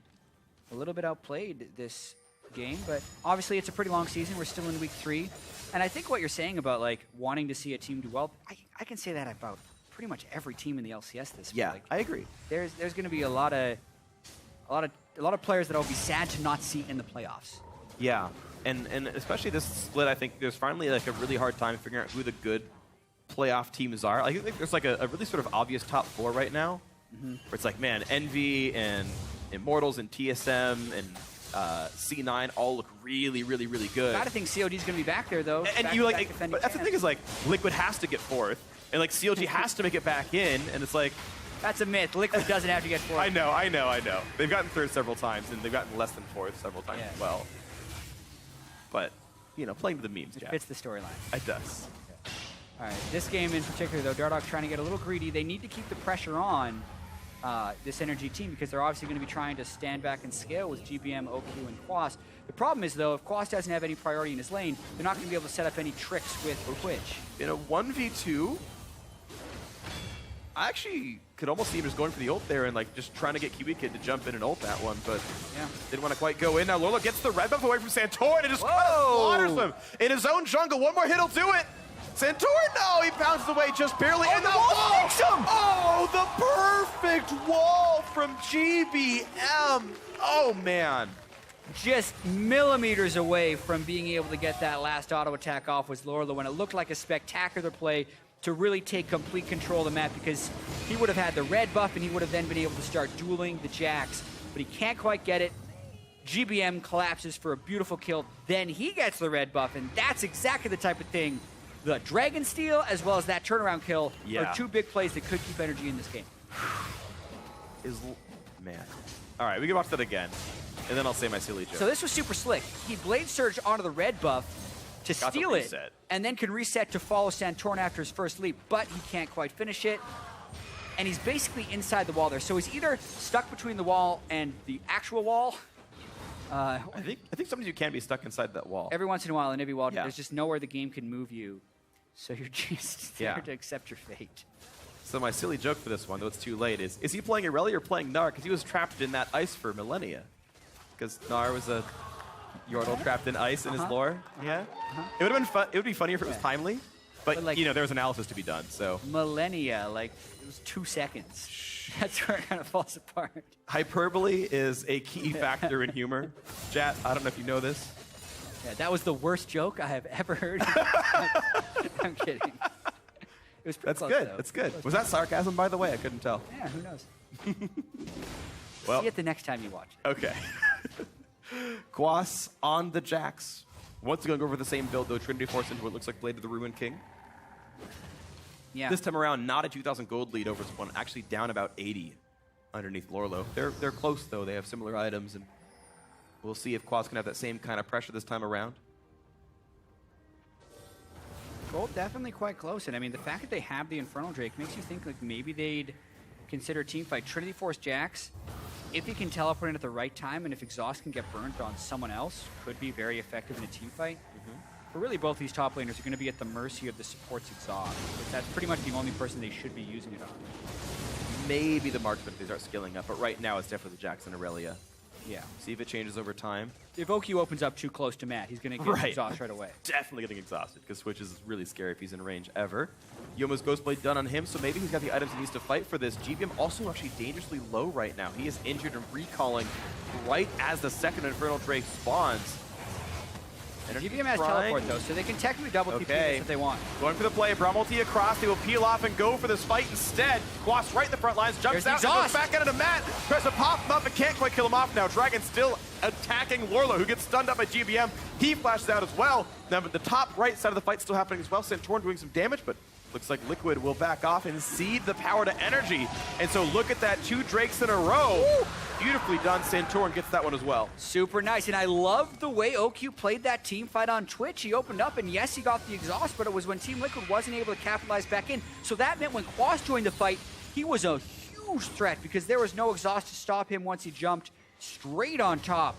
a little bit outplayed this game, but obviously it's a pretty long season. We're still in week 3. And I think what you're saying about like wanting to see a team do well, I can say that about pretty much every team in the LCS this year. Yeah, Like, I agree. there's going to be a lot of players that I'll be sad to not see in the playoffs. Yeah, and especially this split, I think there's finally like a really hard time figuring out who the good playoff teams are. I think there's like a really sort of obvious top 4 right now, where it's like, man, Envy and Immortals and TSM and C9 all look really, really, really good. Gotta think COD's going to be back there though. And you like, but that's the thing is like, Liquid has to get 4th, and like COG has to make it back in, and it's like, that's a myth. Liquid doesn't have to get 4th. I know. They've gotten 3rd several times, and they've gotten less than 4th several times as well. But, you know, playing to the memes, It Jack. fits the storyline. It does. All right, this game in particular, though, Dardoch trying to get a little greedy. They need to keep the pressure on this NRG team because they're obviously going to be trying to stand back and scale with GBM, OQ, and Quas. The problem is, though, if Quas doesn't have any priority in his lane, they're not going to be able to set up any tricks with Twitch. In a 1v2, I actually could almost see him just going for the ult there and like just trying to get Kiwi Kid to jump in and ult that one, but didn't want to quite go in. Now Lolo gets the red buff away from Santorin and just kind of slaughters him in his own jungle. One more hit will do it. Santorin, no, he bounces away just barely. And the wall sticks him! Oh, the perfect wall from GBM. Oh, man. Just millimeters away from being able to get that last auto attack off was Lorlo when it looked like a spectacular play to really take complete control of the map because he would have had the red buff and he would have then been able to start dueling the Jax, but he can't quite get it. GBM collapses for a beautiful kill, then he gets the red buff, and that's exactly the type of thing. The Dragon Steal as well as that turnaround kill are 2 big plays that could keep energy in this game. Man. All right, we can watch that again, and then I'll say my silly joke. So this was super slick. He Blade Surge onto the red buff to Got the steal it, reset. and then can reset to follow Santorin after his first leap, but he can't quite finish it. And he's basically inside the wall there. So he's either stuck between the wall and the actual wall. I think sometimes you can be stuck inside that wall. Every once in a while in every wall, Yeah. there's just nowhere the game can move you. So you're just there Yeah. to accept your fate. So my silly joke for this one, though it's too late, is he playing Irelia or playing Gnar? Because he was trapped in that ice for millennia. Because Gnar was a Yordle trapped in ice in his lore. Yeah. It would have been fun. It would be funnier if it was timely. But like- you know, there was analysis to be done. So Millennia, like, it was 2 seconds. That's where it kind of falls apart. hyperbole is a key factor in humor. Chat, I don't know if you know this. Yeah, that was the worst joke I have ever heard. I'm kidding. It was pretty That's close, good. though. That's good. Was that sarcasm, by the way? I couldn't tell. Yeah, who knows? Well, See it the next time you watch it. okay. Quas on the Jax. Once again, go over the same build, though. Trinity Force into what looks like Blade of the Ruined King. Yeah. This time around, not a 2,000 gold lead over Spawn, actually down about 80 underneath Lorlo. They're close, though. They have similar items, and we'll see if Quas can have that same kind of pressure this time around. Gold definitely quite close, and I mean the fact that they have the Infernal Drake makes you think like maybe they'd consider a team fight. Trinity Force Jax, if he can teleport in at the right time and if Exhaust can get burnt on someone else, could be very effective in a team fight. But really both these top laners are going to be at the mercy of the support's Exhaust. But that's pretty much the only person they should be using it on. Maybe the marksman if they start scaling up, but right now it's definitely the Jax and Irelia. Yeah. See if it changes over time. If OQ opens up too close to Matt, he's going to get Exhaust right away. Definitely getting exhausted, because Switch is really scary if he's in range ever. Yomo's Ghostblade done on him, so maybe he's got the items he needs to fight for this. GBM also actually dangerously low right now. He is injured and recalling right as the second Infernal Drake spawns. GBM has teleport though, so they can technically double TP this if they want. Going for the play, Bramulti across, they will peel off and go for this fight instead. Quas right in the front lines, jumps There's out, and goes Exhaust. back out into Matt. Tries to pop him up and can't quite kill him off now. Dragon still attacking Lorlo, who gets stunned up by GBM. He flashes out as well. Now, but the top right side of the fight still happening as well. Santorin doing some damage, but looks like Liquid will back off and cede the power to Energy. And so look at that, 2 Drakes in a row. Woo! Beautifully done. Santorin gets that one as well. Super nice, and I love the way OQ played that team fight on Twitch. He opened up, and yes, he got the exhaust, but it was when Team Liquid wasn't able to capitalize back in. So that meant when Quas joined the fight, he was a huge threat because there was no exhaust to stop him once he jumped straight on top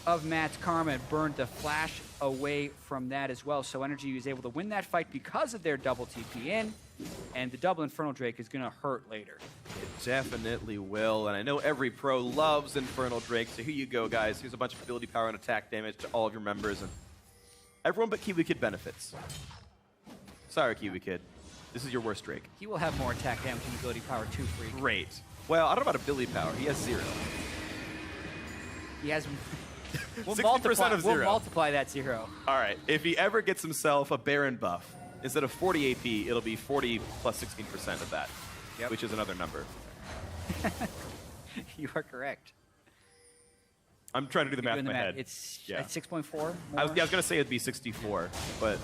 of Matt's Karma and burned the flash away from that as well. So Energy was able to win that fight because of their double TP in, and the double Infernal Drake is going to hurt later. It definitely will, and I know every pro loves Infernal Drake, so here you go, guys. Here's a bunch of ability power and attack damage to all of your members, and everyone but Kiwi Kid benefits. Sorry, Kiwi Kid. This is your worst Drake. He will have more attack damage and ability power too, Freak. Great. Well, I don't know about ability power. He has 0. He has... 60% of 0. We'll multiply that 0. All right. If he ever gets himself a Baron buff, instead of 40 AP, it'll be 40 plus 16% of that, which is another number. You are correct. I'm trying to do the math in my head. It's at 6.4. I was going to say it'd be 64, but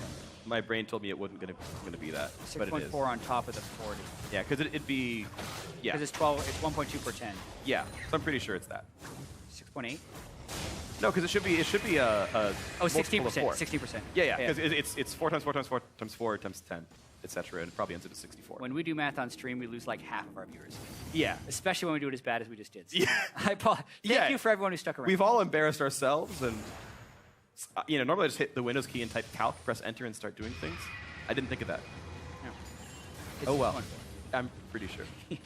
my brain told me it wasn't going to be that. 6.4 on top of the 40. Yeah, because it'd be, Because it's 12. It's 1.2 per 10. Yeah, so I'm pretty sure it's that. 6.8. No, because it should be a 16%. multiple of 4. 16%. Yeah, because it's 4 times 4 times 4 times 4 times 10, etc. And it probably ends up at 64. When we do math on stream, we lose like half of our viewers. Yeah. Especially when we do it as bad as we just did. So Yeah. Thank you for everyone who stuck around. We've all embarrassed ourselves, and normally I just hit the Windows key and type calc, press enter, and start doing things. I didn't think of that. No. Oh well. I'm pretty sure. Yeah.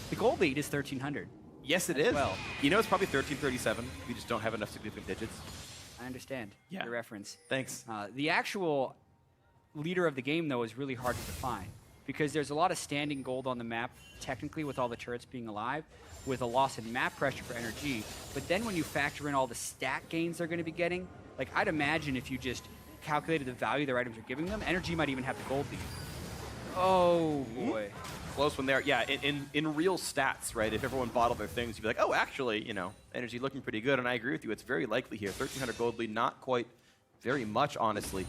The gold lead is 1,300. Yes, it is. Well. It's probably 1337. We just don't have enough significant digits. I understand your reference. Thanks. The actual leader of the game, though, is really hard to define because there's a lot of standing gold on the map, technically, with all the turrets being alive, with a loss in map pressure for NRG. But then when you factor in all the stat gains they're going to be getting, like I'd imagine if you just calculated the value their items are giving them, NRG might even have the gold lead. Oh, boy. Close one there. Yeah, in real stats, right? If everyone bottled their things, you'd be like, oh, actually, energy looking pretty good. And I agree with you. It's very likely here. 1,300 gold lead, not quite very much, honestly.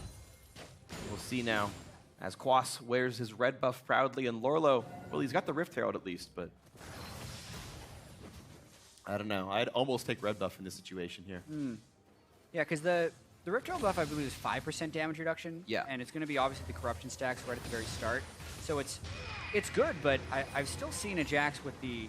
We'll see now as Quas wears his red buff proudly. And Lorlo, well, he's got the Rift Herald at least, but I don't know. I'd almost take red buff in this situation here. Yeah, because the Rift Herald buff, I believe, is 5% damage reduction. Yeah. And it's going to be obviously the corruption stacks right at the very start. So it's good, but I've still seen a Jax with the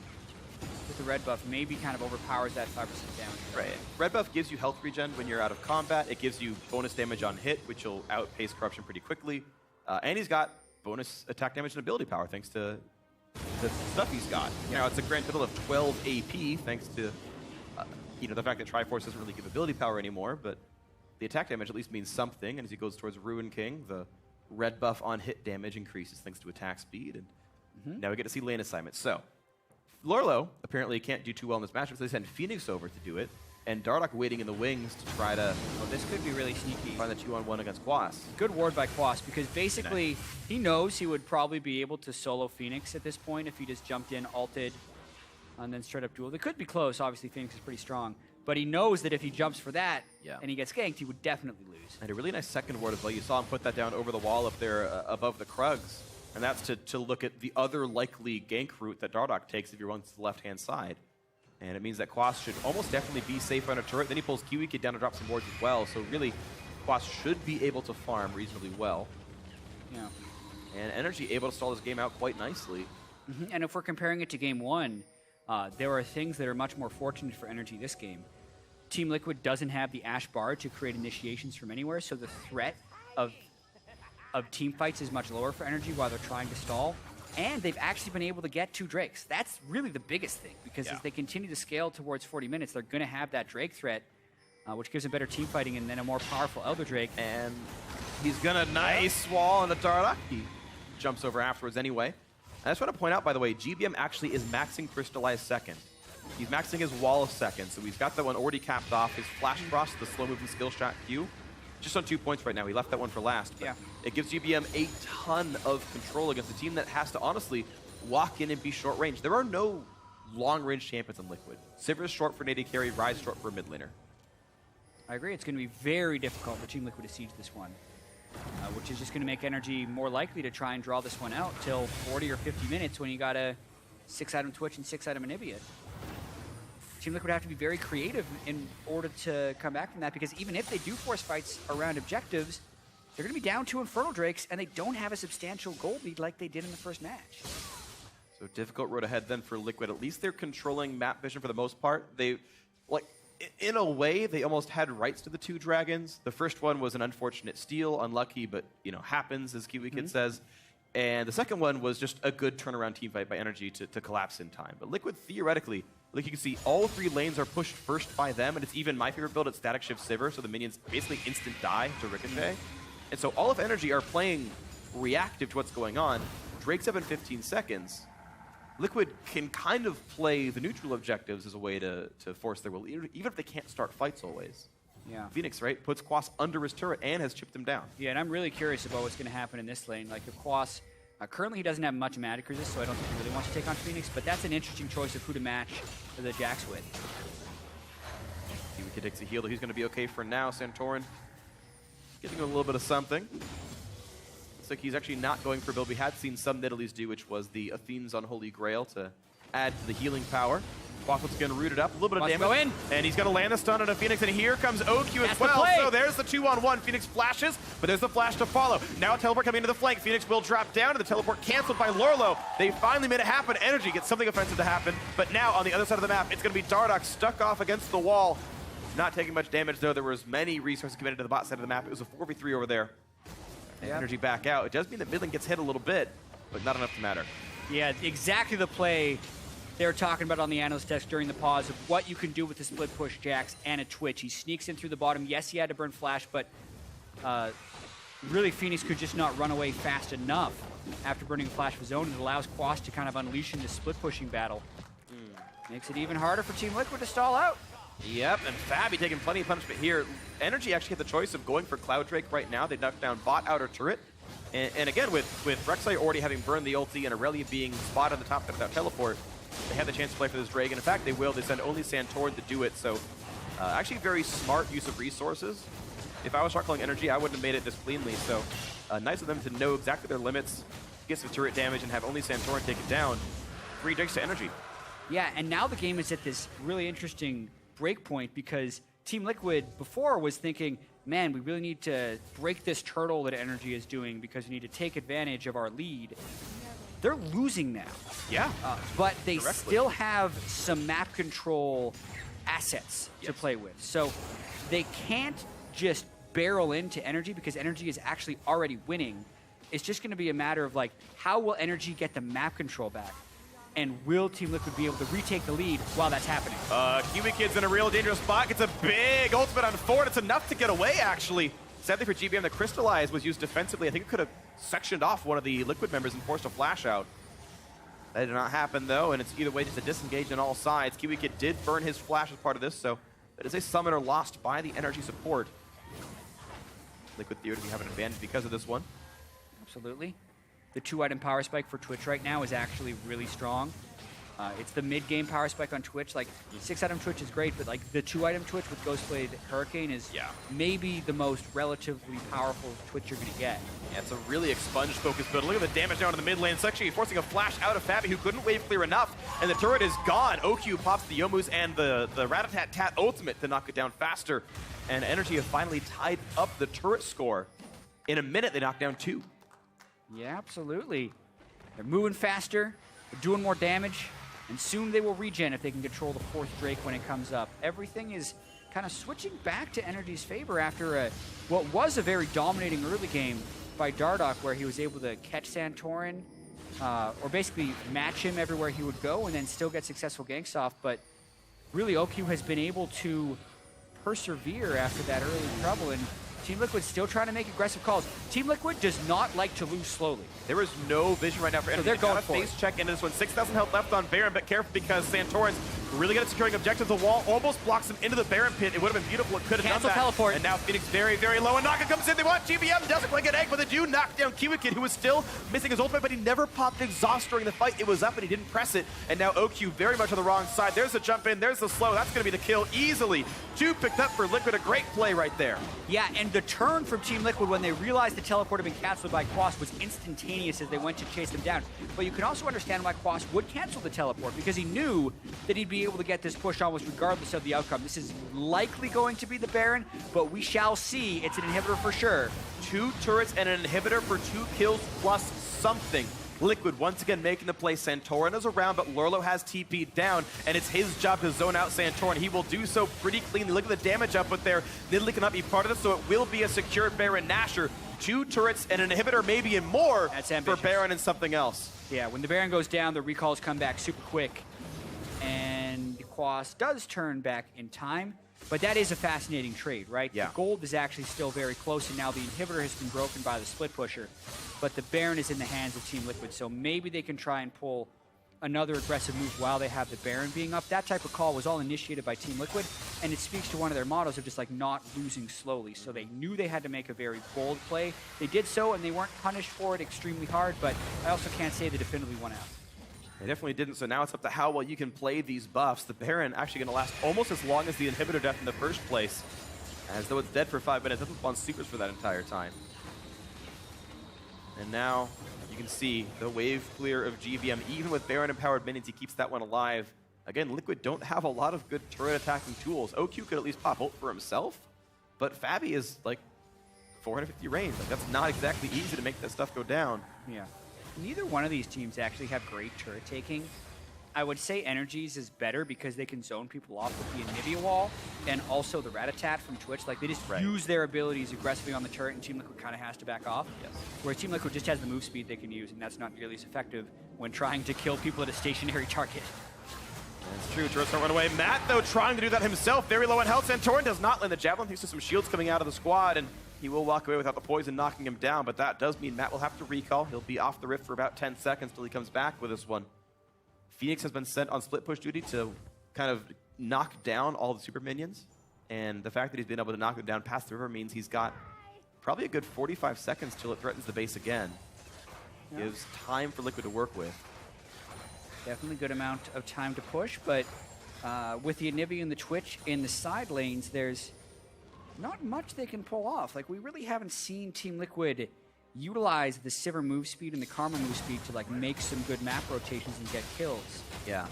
red buff maybe kind of overpowers that 5% damage. Right. Red buff gives you health regen when you're out of combat. It gives you bonus damage on hit, which will outpace corruption pretty quickly. And he's got bonus attack damage and ability power thanks to the stuff he's got. Now it's a grand total of 12 AP thanks to the fact that Triforce doesn't really give ability power anymore, but the attack damage at least means something. And as he goes towards Ruin King, the red buff on hit damage increases thanks to attack speed, and now we get to see lane assignments. So, Lorlo apparently can't do too well in this matchup, so they send Phoenix over to do it, and Dardoch waiting in the wings to try to this could be really sneaky. find the 2-on-1 against Quas. Good ward by Quas, because basically he knows he would probably be able to solo Phoenix at this point if he just jumped in, ulted, and then straight up duel. They could be close, obviously Phoenix is pretty strong, but he knows that if he jumps for that and he gets ganked, he would definitely lose. And a really nice second ward as well. You saw him put that down over the wall up there above the Krugs. And that's to look at the other likely gank route that Dardoch takes if you're on the left-hand side. And it means that Quas should almost definitely be safe on a turret. Then he pulls Kiwi Kid down to drop some wards as well. So really, Quas should be able to farm reasonably well. Yeah. And NRG able to stall this game out quite nicely. And if we're comparing it to Game 1, there are things that are much more fortunate for NRG this game. Team Liquid doesn't have the Ash Bar to create initiations from anywhere, so the threat of team fights is much lower for NRG while they're trying to stall. And they've actually been able to get 2 Drakes. That's really the biggest thing, because as they continue to scale towards 40 minutes, they're going to have that Drake threat, which gives them better team fighting and then a more powerful Elder Drake. And he's going to nice wall on the Dardoch. He jumps over afterwards anyway. I just want to point out, by the way, GBM actually is maxing Crystallized second. He's maxing his wall of second, so he's got that one already capped off. His Flash Frost, the slow-moving skill shot Q, just on 2 points right now. He left that one for last. But it gives GBM a ton of control against a team that has to honestly walk in and be short range. There are no long-range champions in Liquid. Sivir is short for an AD carry, Ryze short for a mid laner. I agree. It's going to be very difficult for Team Liquid to siege this one, which is just going to make NRG more likely to try and draw this one out till 40 or 50 minutes when you got a 6-item Twitch and 6-item Anivia. Team Liquid have to be very creative in order to come back from that, because even if they do force fights around objectives, they're going to be down 2 Infernal Drakes, and they don't have a substantial gold lead like they did in the first match. So difficult road ahead then for Liquid. At least they're controlling map vision for the most part. They, in a way, they almost had rights to the 2 dragons. The first one was an unfortunate steal, unlucky, but happens, as Kiwi Kid says. And the second one was just a good turnaround team fight by NRG to collapse in time. But Liquid theoretically Like you can see, all 3 lanes are pushed first by them, and it's even my favorite build at Static Shift Sivir, so the minions basically instant die to Ricochet. And so all of NRG are playing reactive to what's going on. Drake's up in 15 seconds. Liquid can kind of play the neutral objectives as a way to force their will, even if they can't start fights always. Yeah. Phoenix, right, puts Quas under his turret and has chipped him down. Yeah, and I'm really curious about what's going to happen in this lane. Like, if Quas, currently he doesn't have much magic resist, so I don't think he really wants to take on Phoenix, but that's an interesting choice of who to match the Jax with. Kiwiki takes a heal, though he's going to be okay for now. Santorin getting a little bit of something. Looks like he's actually not going for a build we had seen some Nidalees do, which was the Athene's Unholy Grail to add to the healing power. Waffle's going to root it up, a little bit of damage. Go in. And he's going to land the stun on a Phoenix, and here comes OQ as well. So there's the 2-on-1. Phoenix flashes, but there's the flash to follow. Now a teleport coming into the flank. Phoenix will drop down, and the teleport canceled by Lorlo. They finally made it happen. NRG gets something offensive to happen, but now on the other side of the map, it's going to be Dardoch stuck off against the wall. Not taking much damage, though. There was many resources committed to the bot side of the map. It was a 4v3 over there. And NRG back out. It does mean that mid lane gets hit a little bit, but not enough to matter. Yeah, exactly the play they were talking about on the analyst desk during the pause of what you can do with the split push Jax and a Twitch. He sneaks in through the bottom. Yes, he had to burn flash, but really Phoenix could just not run away fast enough after burning flash of his own. It allows Quas to kind of unleash in this split pushing battle. Makes it even harder for Team Liquid to stall out. Yep, and Fabi taking plenty of punishment here. NRG actually had the choice of going for Cloud Drake right now. They knocked down bot, outer turret. And again, with Rek'Sai already having burned the ulti and Aurelia being spotted on the top without teleport, they have the chance to play for this Drake. And in fact, they will. They send only Santorin to do it. So actually very smart use of resources. If I was shot calling NRG, I wouldn't have made it this cleanly. So nice of them to know exactly their limits, get some turret damage, and have only Santorin take it down. 3 Drakes to NRG. Yeah, and now the game is at this really interesting break point because Team Liquid before was thinking, man, we really need to break this turtle that NRG is doing because we need to take advantage of our lead. They're losing now. Yeah. But they still have some map control assets to play with. So they can't just barrel into NRG because NRG is actually already winning. It's just going to be a matter of, like, how will NRG get the map control back? And will Team Liquid be able to retake the lead while that's happening? Kiwi Kid's in a real dangerous spot. Gets a big ultimate on Ford. It's enough to get away, actually. Sadly for GBM, the Crystallize was used defensively. I think it could have sectioned off one of the Liquid members and forced a flash out. That did not happen, though, and it's either way just a disengage on all sides. Kiwi Kid did burn his flash as part of this, so that is a summoner lost by the NRG support. Liquid theoretically have an advantage because of this one. Absolutely. The 2-item power spike for Twitch right now is actually really strong. It's the mid-game power spike on Twitch. Like, 6-item Twitch is great, but like the 2-item Twitch with Ghostblade Hurricane is maybe the most relatively powerful Twitch you're going to get. Yeah, it's a really expunged-focused build. Look at the damage down in the mid lane. It's actually forcing a flash out of Fabi, who couldn't wave clear enough, and the turret is gone. OQ pops the Youmu's and the Rat-a-tat-tat ultimate to knock it down faster, and NRG have finally tied up the turret score. In a minute, they knocked down 2. Yeah, absolutely. They're moving faster, they're doing more damage, and soon they will regen if they can control the 4th Drake when it comes up. Everything is kind of switching back to NRG's favor after what was a very dominating early game by Dardoch, where he was able to catch Santorin, or basically match him everywhere he would go and then still get successful ganks off. But really, OQ has been able to persevere after that early trouble, and Team Liquid still trying to make aggressive calls. Team Liquid does not like to lose slowly. There is no vision right now for NRG. So they're going for face it. check into this one. 6,000 health left on Baron, but careful because Santorin's really good at securing objectives. The wall almost blocks him into the Baron pit. It would have been beautiful. It could have done Cancel that. teleport. And now Phoenix very, very low. And Naka comes in. They want GBM. Doesn't quite get egg, but they do knock down Kiwi Kid, who was still missing his ultimate, but he never popped exhaust during the fight. It was up and he didn't press it. And now OQ very much on the wrong side. There's the jump in. There's the slow. That's going to be the kill easily. 2 picked up for Liquid. A great play right there. Yeah, and the turn from Team Liquid when they realized the teleport had been canceled by Quas was instantaneous as they went to chase them down. But you can also understand why Quas would cancel the teleport, because he knew that he'd be able to get this push almost regardless of the outcome. This is likely going to be the Baron, but we shall see. It's an inhibitor for sure. 2 turrets and an inhibitor for 2 kills plus something. Liquid once again making the play. Santorin is around, but Lorlo has TP'd down, and it's his job to zone out Santorin. He will do so pretty cleanly. Look at the damage output there. Nidalee cannot be part of this, so it will be a secured Baron Nashor. 2 turrets and an inhibitor, maybe and more. That's for ambitious. Baron and something else. Yeah, when the Baron goes down, the recalls come back super quick. And Quas does turn back in time, but that is a fascinating trade, right? Yeah. The gold is actually still very close, and now the inhibitor has been broken by the split pusher, but the Baron is in the hands of Team Liquid, so maybe they can try and pull another aggressive move while they have the Baron being up. That type of call was all initiated by Team Liquid, and it speaks to one of their mottos of just like not losing slowly. So they knew they had to make a very bold play. They did so, and they weren't punished for it extremely hard, but I also can't say they definitively won out. They definitely didn't, so now it's up to how well you can play these buffs. The Baron actually going to last almost as long as the inhibitor death in the first place, as though it's dead for 5 minutes. Doesn't spawn supers for that entire time. And now you can see the wave clear of GVM. Even with Baron-empowered minions, he keeps that one alive. Again, Liquid don't have a lot of good turret attacking tools. OQ could at least pop ult for himself, but Fabi is like 450 range. Like, that's not exactly easy to make that stuff go down. Yeah. Neither one of these teams actually have great turret taking. I would say NRG's is better because they can zone people off with the Anivia wall and also the Rat-a-tat from Twitch. Like, they just use their abilities aggressively on the turret, and Team Liquid kind of has to back off. Yes. Whereas Team Liquid just has the move speed they can use, and that's not nearly as effective when trying to kill people at a stationary target. That's true. Turrets don't run away. Matt, though, trying to do that himself. Very low on health. Santorin does not land the javelin thanks to some shields coming out of the squad, and he will walk away without the poison knocking him down, but that does mean Matt will have to recall. He'll be off the rift for about 10 seconds till he comes back with this one. Phoenix has been sent on split push duty to kind of knock down all the super minions, and the fact that he's been able to knock them down past the river means he's got probably a good 45 seconds till it threatens the base again. Yeah. Gives time for Liquid to work with. Definitely a good amount of time to push, but with the Anivia and the Twitch in the side lanes, there's not much they can pull off. Like, we really haven't seen Team Liquid utilize the Sivir move speed and the Karma move speed to like make some good map rotations and get kills. Yeah.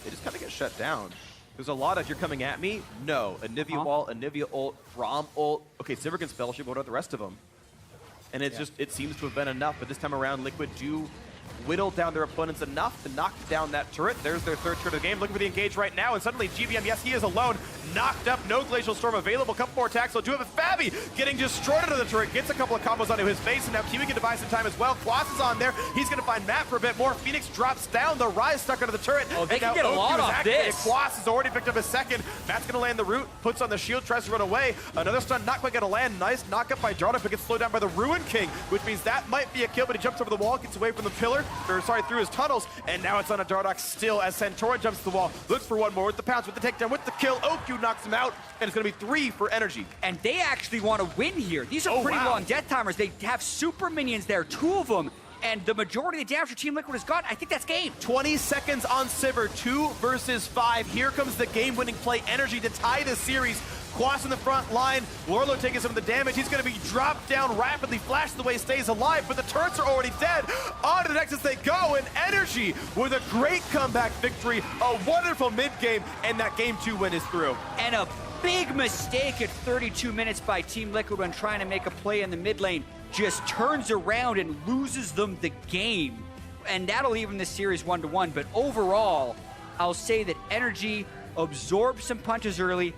They just kind of get shut down. There's a lot of, you're coming at me? No. Anivia wall, Anivia ult, Rom ult. Okay, Sivir can spell shield, what about the rest of them? And it's just, it seems to have been enough, but this time around, Liquid do whittle down their opponents enough to knock down that turret. There's their third turret of the game. Looking for the engage right now, and suddenly GVM, yes, he is alone. Knocked up, no Glacial Storm available. Couple more attacks, they'll do it, but Fabi getting destroyed under the turret. Gets a couple of combos onto his face, and now Kiwi can devise some time as well. Quas is on there. He's going to find Matt for a bit more. Phoenix drops down. The Rise stuck under the turret. Oh, they and can now get a lot OQ is off activated. this. Quas has already picked up his second. Matt's going to land the root, puts on the shield, tries to run away. Another stun, not quite going to land. Nice knock up by Jarda, but gets slowed down by the Ruin King, which means that might be a kill, but he jumps over the wall, gets away from the pillar, or sorry, through his tunnels, and now it's on a Dardock still as Santorin jumps to the wall, looks for one more with the pounce, with the takedown, with the kill. OQ knocks him out, and it's going to be 3 for NRG. And they actually want to win here. These are pretty long death timers. They have super minions there, 2 of them, and the majority of the damage for Team Liquid has got. I think that's game. 20 seconds on Sivir, 2 versus 5. Here comes the game-winning play. NRG to tie this series. Quas in the front line. Lorlo taking some of the damage. He's going to be dropped down rapidly. Flash the way stays alive, but the turrets are already dead. On to the Nexus they go, and NRG with a great comeback victory. A wonderful mid-game, and that Game 2 win is through. And a big mistake at 32 minutes by Team Liquid when trying to make a play in the mid lane. Just turns around and loses them the game. And that'll even the series 1-1. But overall, I'll say that NRG absorbed some punches early,